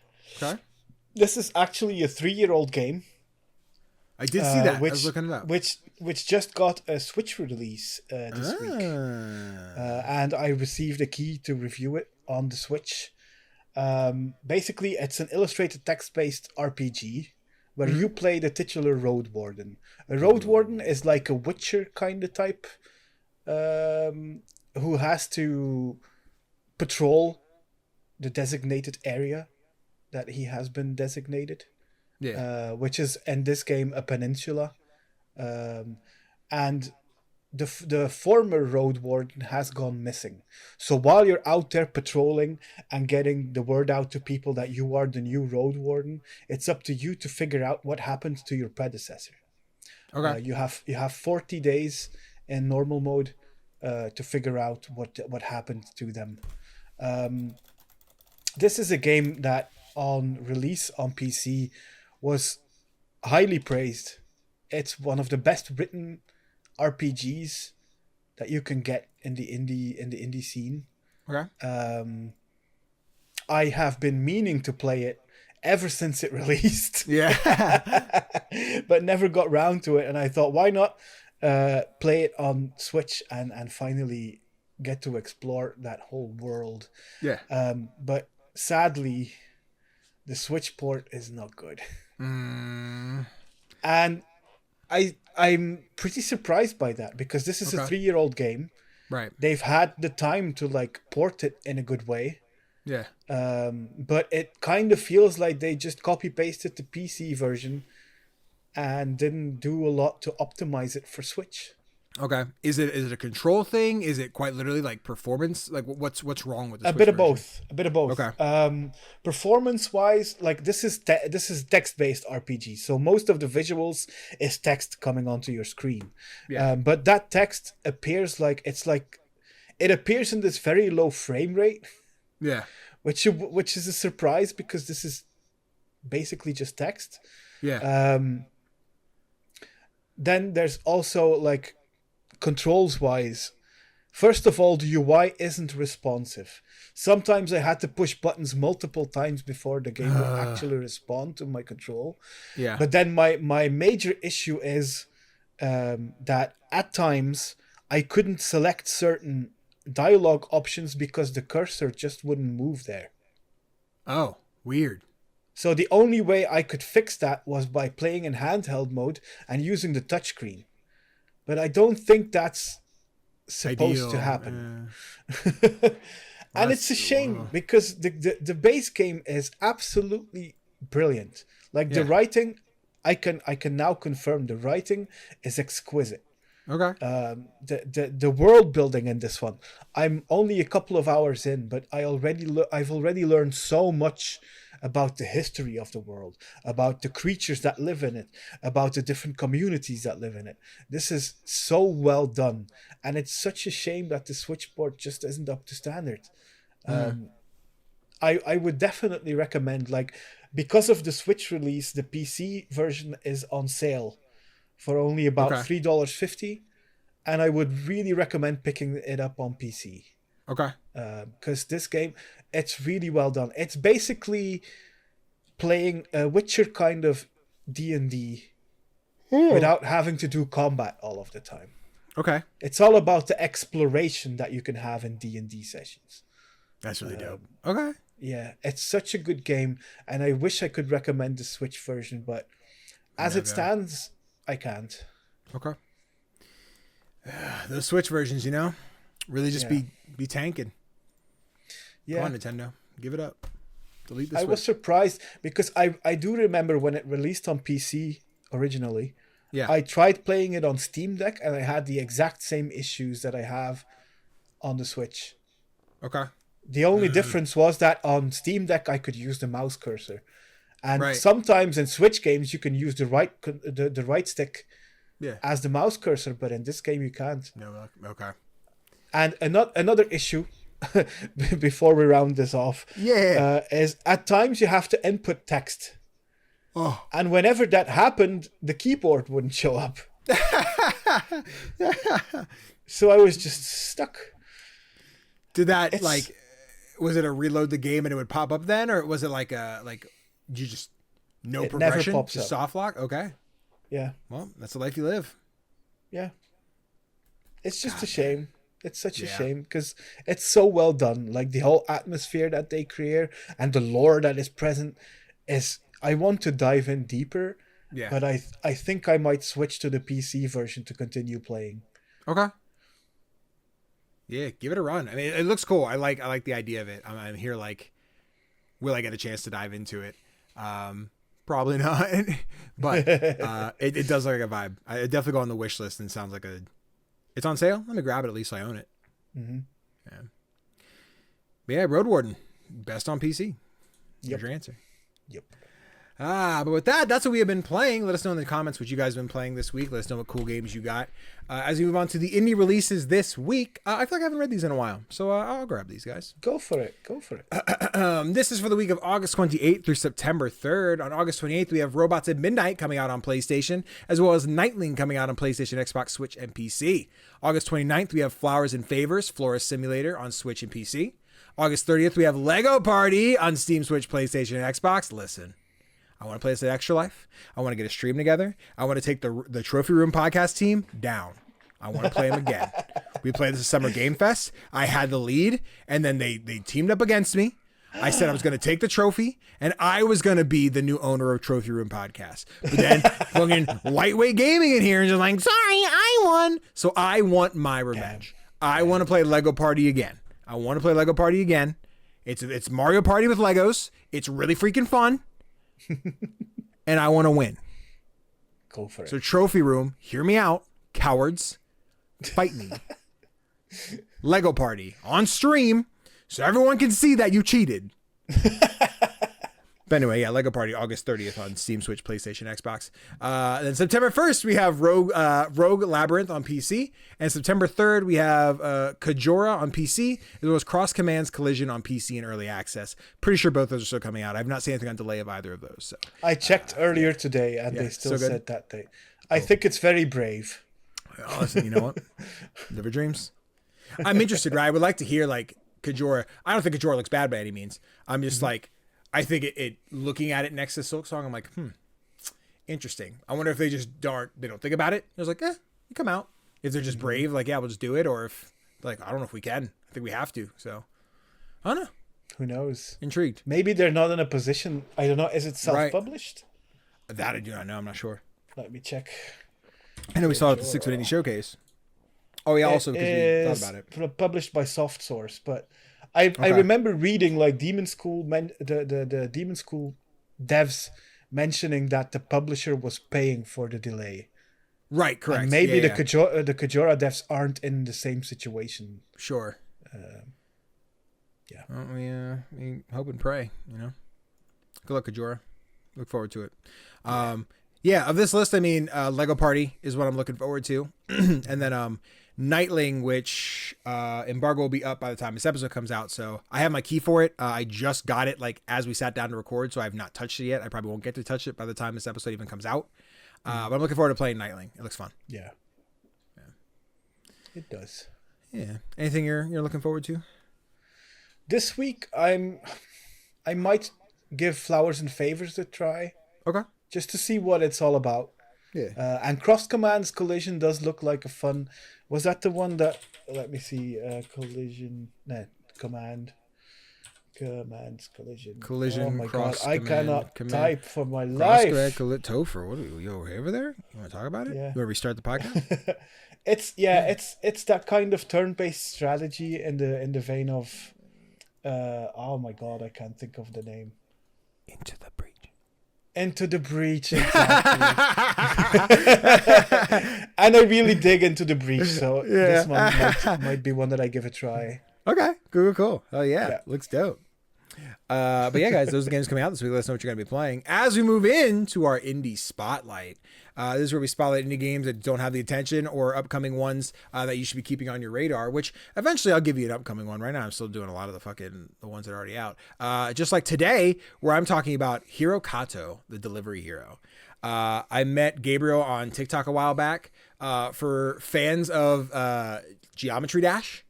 S1: Okay.
S2: This is actually a 3-year-old game.
S1: I did see that. I was looking it up.
S2: Which just got a Switch release this week, and I received a key to review it on the Switch. Basically, it's an illustrated text-based RPG where you play the titular Roadwarden. A Roadwarden is like a Witcher kind of type, who has to patrol the designated area that he has been designated. Yeah. Which is in this game a peninsula, and the former Roadwarden has gone missing. So while you're out there patrolling and getting the word out to people that you are the new Roadwarden, it's up to you to figure out what happened to your predecessor. Okay. You have 40 days in normal mode to figure out what happened to them. This is a game that on release on PC was highly praised. It's one of the best written RPGs that you can get in the indie scene. Okay. I have been meaning to play it ever since it released. Yeah. But never got round to it, and I thought, why not play it on Switch and finally get to explore that whole world. Yeah. But sadly, the Switch port is not good. And I'm pretty surprised by that, because this is a 3-year-old game. Right. They've had the time to like port it in a good way. Yeah. But it kind of feels like they just copy pasted the PC version and didn't do a lot to optimize it for Switch.
S1: Okay. Is it a control thing? Is it quite literally like performance? Like what's wrong with the Switch
S2: version? A bit of both. Okay. Performance wise, like this is text based RPG, so most of the visuals is text coming onto your screen. Yeah. But that text appears like it appears in this very low frame rate. Yeah. Which is a surprise, because this is basically just text. Yeah. Then there's also like controls wise. First of all, the UI isn't responsive. Sometimes I had to push buttons multiple times before the game would actually respond to my control. Yeah. But then my major issue is that at times I couldn't select certain dialogue options because the cursor just wouldn't move there.
S1: Oh, weird.
S2: So the only way I could fix that was by playing in handheld mode and using the touchscreen. But I don't think that's supposed to happen. And it's a shame, because the base game is absolutely brilliant. Like the writing, I can now confirm the writing is exquisite. Okay. The world building in this one, I'm only a couple of hours in, but I've already learned so much about the history of the world, about the creatures that live in it, about the different communities that live in it. This is so well done, and it's such a shame that the Switch port just isn't up to standard. I would definitely recommend, like, because of the Switch release, the PC version is on sale for only about $3.50, and I would really recommend picking it up on PC. Okay. Because this game, it's really well done. It's basically playing a Witcher kind of D&D without having to do combat all of the time. Okay. It's all about the exploration that you can have in D&D sessions.
S1: That's really dope. Okay.
S2: Yeah, it's such a good game, and I wish I could recommend the Switch version, but as it stands, I can't.
S1: Okay. Those Switch versions, really just be tanking. Yeah. Come on, Nintendo. Give it up. Delete the Switch.
S2: I was surprised, because I do remember when it released on PC originally. Yeah. I tried playing it on Steam Deck, and I had the exact same issues that I have on the Switch. Okay. The only difference was that on Steam Deck I could use the mouse cursor. And sometimes in Switch games you can use the right stick as the mouse cursor, but in this game you can't.
S1: No, okay.
S2: And another issue before we round this off is at times you have to input text. Oh. And whenever that happened, the keyboard wouldn't show up. So I was just stuck.
S1: Did that was it a reload the game and it would pop up then, or was it you just no progression, just soft lock? Okay.
S2: Yeah.
S1: Well, that's the life you live.
S2: Yeah. It's just a shame. It's such a
S1: Yeah.
S2: shame because it's so well done. Like the whole atmosphere that they create and the lore that is present is. I want to dive in deeper,
S1: Yeah.
S2: but I think I might switch to the PC version to continue playing.
S1: Okay. Yeah, give it a run. I mean, it looks cool. I like the idea of it. I'm here like, will I get a chance to dive into it? Probably not, but it does look like a vibe. I definitely go on the wish list and sounds like a. It's on sale. Let me grab it. At least I own it.
S2: Mm-hmm.
S1: Yeah. But yeah, Roadwarden, best on PC. Here's your answer.
S2: Yep.
S1: But with that, that's what we have been playing. Let us know in the comments what you guys have been playing this week. Let us know what cool games you got. As we move on to the indie releases this week, I feel like I haven't read these in a while, so I'll grab these guys.
S2: Go for it.
S1: This is for the week of August 28th through September 3rd. On August 28th, we have Robots at Midnight coming out on PlayStation, as well as Nightling coming out on PlayStation, Xbox, Switch, and PC. August 29th, we have Flowers and Favors, Florist Simulator on Switch and PC. August 30th, we have Lego Party on Steam, Switch, PlayStation, and Xbox. Listen. I want to play this at Extra Life. I want to get a stream together. I want to take the Trophy Room podcast team down. I want to play them again. We played this at Summer Game Fest. I had the lead, and then they teamed up against me. I said I was going to take the trophy, and I was going to be the new owner of Trophy Room Podcast. But then fucking Lightweight Gaming in here and just like, sorry, I won. So I want my revenge. I want to play Lego Party again. I want to play Lego Party again. It's Mario Party with Legos. It's really freaking fun. And I want to win.
S2: Go for it.
S1: So Trophy Room, hear me out, cowards, fight me. Lego Party on stream, so everyone can see that you cheated. But anyway, yeah, Lego Party August 30th on Steam, Switch, PlayStation, Xbox. Then September 1st, we have Rogue Labyrinth on PC. And September 3rd, we have Kajora on PC, as well as Cross Commands Collision on PC in early access. Pretty sure both those are still coming out. I've not seen anything on delay of either of those. So
S2: I checked earlier today, and they still said that day. I think it's very brave.
S1: Oh, listen, you know what? Liver dreams. I'm interested, right? I would like to hear like Kajora. I don't think Kajora looks bad by any means. I'm just like, I think it looking at it next to Silk Song, I'm like, interesting. I wonder if they just don't think about it. It was like, you come out. If they're just brave, like, yeah, we'll just do it. Or if, like, I don't know if we can. I think we have to. So, I don't know.
S2: Who knows?
S1: Intrigued.
S2: Maybe they're not in a position. I don't know. Is it self-published?
S1: Right. That I do not know. I'm not sure.
S2: Let me check.
S1: I know we saw it at the 6 Foot Indie Showcase. Oh, yeah, also because we thought about it.
S2: Published by Soft Source, but I remember reading like Demon School, the Demon School devs mentioning that the publisher was paying for the delay.
S1: Right, correct.
S2: And maybe the Kajora devs aren't in the same situation.
S1: Sure.
S2: Yeah.
S1: Well, we hope and pray, you know. Good luck, Kajora. Look forward to it. Yeah, of this list, I mean, Lego Party is what I'm looking forward to. And then Nightling, which embargo will be up by the time this episode comes out. So I have my key for it. I just got it like as we sat down to record, so I have not touched it yet. I probably won't get to touch it by the time this episode even comes out. But I'm looking forward to playing Nightling. It looks fun.
S2: Yeah. It does.
S1: Yeah. Anything you're looking forward to?
S2: This week, I might give Flowers and Favors a try.
S1: Okay.
S2: Just to see what it's all about.
S1: Yeah.
S2: And Cross Commands Collision does look like a fun. Was that the one that? Let me see. Collision. No, Commands Collision.
S1: Collision.
S2: Oh my
S1: cross
S2: god!
S1: command,
S2: I cannot
S1: command,
S2: type for my life.
S1: Tofr. What are you over there? You want to talk about it?
S2: Yeah.
S1: You want to restart the podcast?
S2: It's that kind of turn-based strategy in the vein of. Oh my god! I can't think of the name.
S1: Into the Breach.
S2: Into the Breach, exactly. And I really dig Into the Breach, so this one might be one that I give a try.
S1: Okay, cool. Oh yeah, looks dope. But yeah, guys, those are the games coming out this week. Let us know what you're going to be playing. As we move into our indie spotlight, this is where we spotlight indie games that don't have the attention or upcoming ones that you should be keeping on your radar, which eventually I'll give you an upcoming one. Right now, I'm still doing a lot of the ones that are already out. Just like today, where I'm talking about Hirocato, the delivery hero. I met Gabriel on TikTok a while back. For fans of Geometry Dash,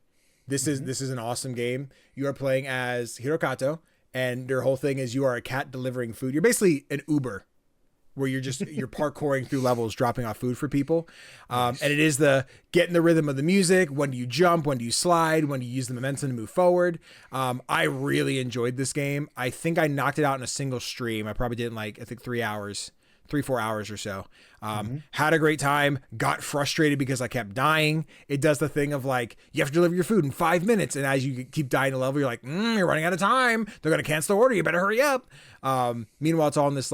S1: this is an awesome game. You are playing as Hirocato, and their whole thing is you are a cat delivering food. You're basically an Uber where you're parkouring through levels, dropping off food for people. And it is the getting the rhythm of the music. When do you jump? When do you slide? When do you use the momentum to move forward? I really enjoyed this game. I think I knocked it out in a single stream. I probably did in I think 4 hours or so. Had a great time, got frustrated because I kept dying. It does the thing of you have to deliver your food in 5 minutes. And as you keep dying a level, you're like, you're running out of time. They're going to cancel the order. You better hurry up. Meanwhile, it's all in this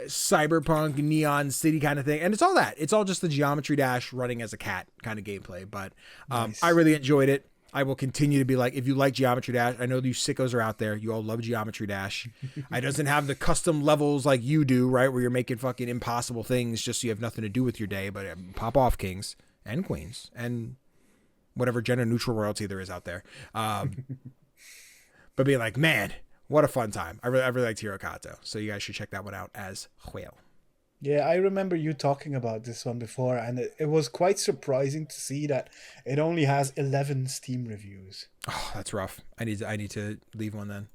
S1: cyberpunk neon city kind of thing. And it's all that. It's all just the Geometry Dash running as a cat kind of gameplay. But nice. I really enjoyed it. I will continue to be if you like Geometry Dash, I know you sickos are out there. You all love Geometry Dash. It doesn't have the custom levels like you do, right? Where you're making fucking impossible things just so you have nothing to do with your day. But pop off, kings and queens and whatever gender neutral royalty there is out there. But being man, what a fun time. I really liked Hirocato. So you guys should check that one out as well.
S2: Yeah, I remember you talking about this one before, and it was quite surprising to see that it only has 11 Steam reviews.
S1: Oh, that's rough. I need to leave one then.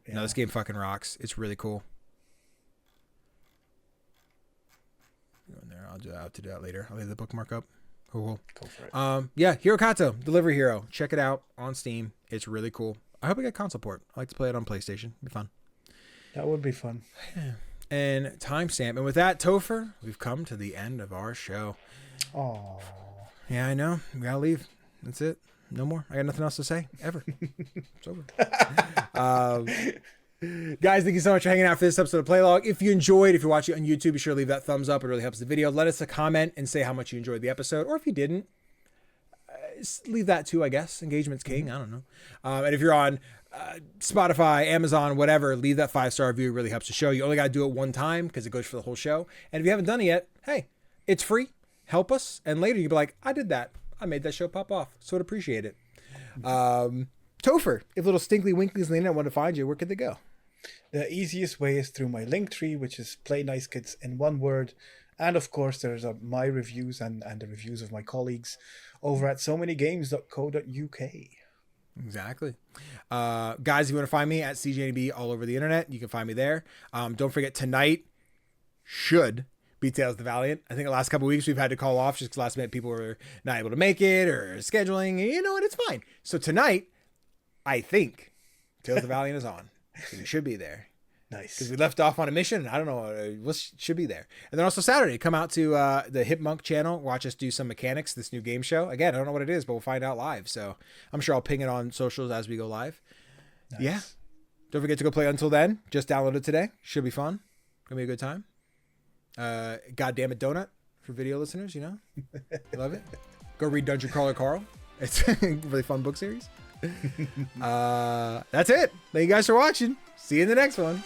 S1: Yeah. No, this game fucking rocks. It's really cool. Go in there. I'll have to do that later. I'll leave the bookmark up. Cool. Go for it. Yeah, Hirocato, Delivery Hero. Check it out on Steam. It's really cool. I hope we get console port. I like to play it on PlayStation. It'd be fun.
S2: That would be fun.
S1: Yeah. And timestamp. And with that, Tofr, we've come to the end of our show.
S2: Oh.
S1: Yeah, I know. We gotta leave. That's it. No more. I got nothing else to say ever. It's over. Guys, thank you so much for hanging out for this episode of Playlog. If you enjoyed, if you're watching on YouTube, be sure to leave that thumbs up. It really helps the video. Let us a comment and say how much you enjoyed the episode. Or if you didn't, leave that too, I guess. Engagement's king. I don't know. And if you're on Spotify, Amazon, whatever, leave that 5-star review. It really helps the show. You only got to do it one time because it goes for the whole show. And if you haven't done it yet, hey, it's free. Help us. And later you'll be like, I did that. I made that show pop off. So I'd appreciate it. Tofr, if little stinkly winklies on the internet want to find you, where could they go?
S2: The easiest way is through my Linktree, which is Play Nice Kids in one word. And of course, there's my reviews and the reviews of my colleagues over at somanygames.co.uk.
S1: Exactly. Guys, if you want to find me at CGDannyB all over the internet, you can find me there. Don't forget, tonight should be Tales of the Valiant. I think the last couple of weeks we've had to call off just because last minute people were not able to make it or scheduling. You know what? It's fine. So tonight, I think Tales of the Valiant is on. So you should be there.
S2: Nice.
S1: Because we left off on a mission, and I don't know what should be there. And then also Saturday, come out to the Hip Monk channel, watch us do some mechanics, this new game show. Again, I don't know what it is, but we'll find out live. So I'm sure I'll ping it on socials as we go live. Nice. Yeah. Don't forget to go play Until Then. Just download it today. Should be fun. Gonna be a good time. Goddamn it, Donut for video listeners, you know. Love it. Go read Dungeon Crawler Carl. It's a really fun book series. That's it. Thank you guys for watching. See you in the next one.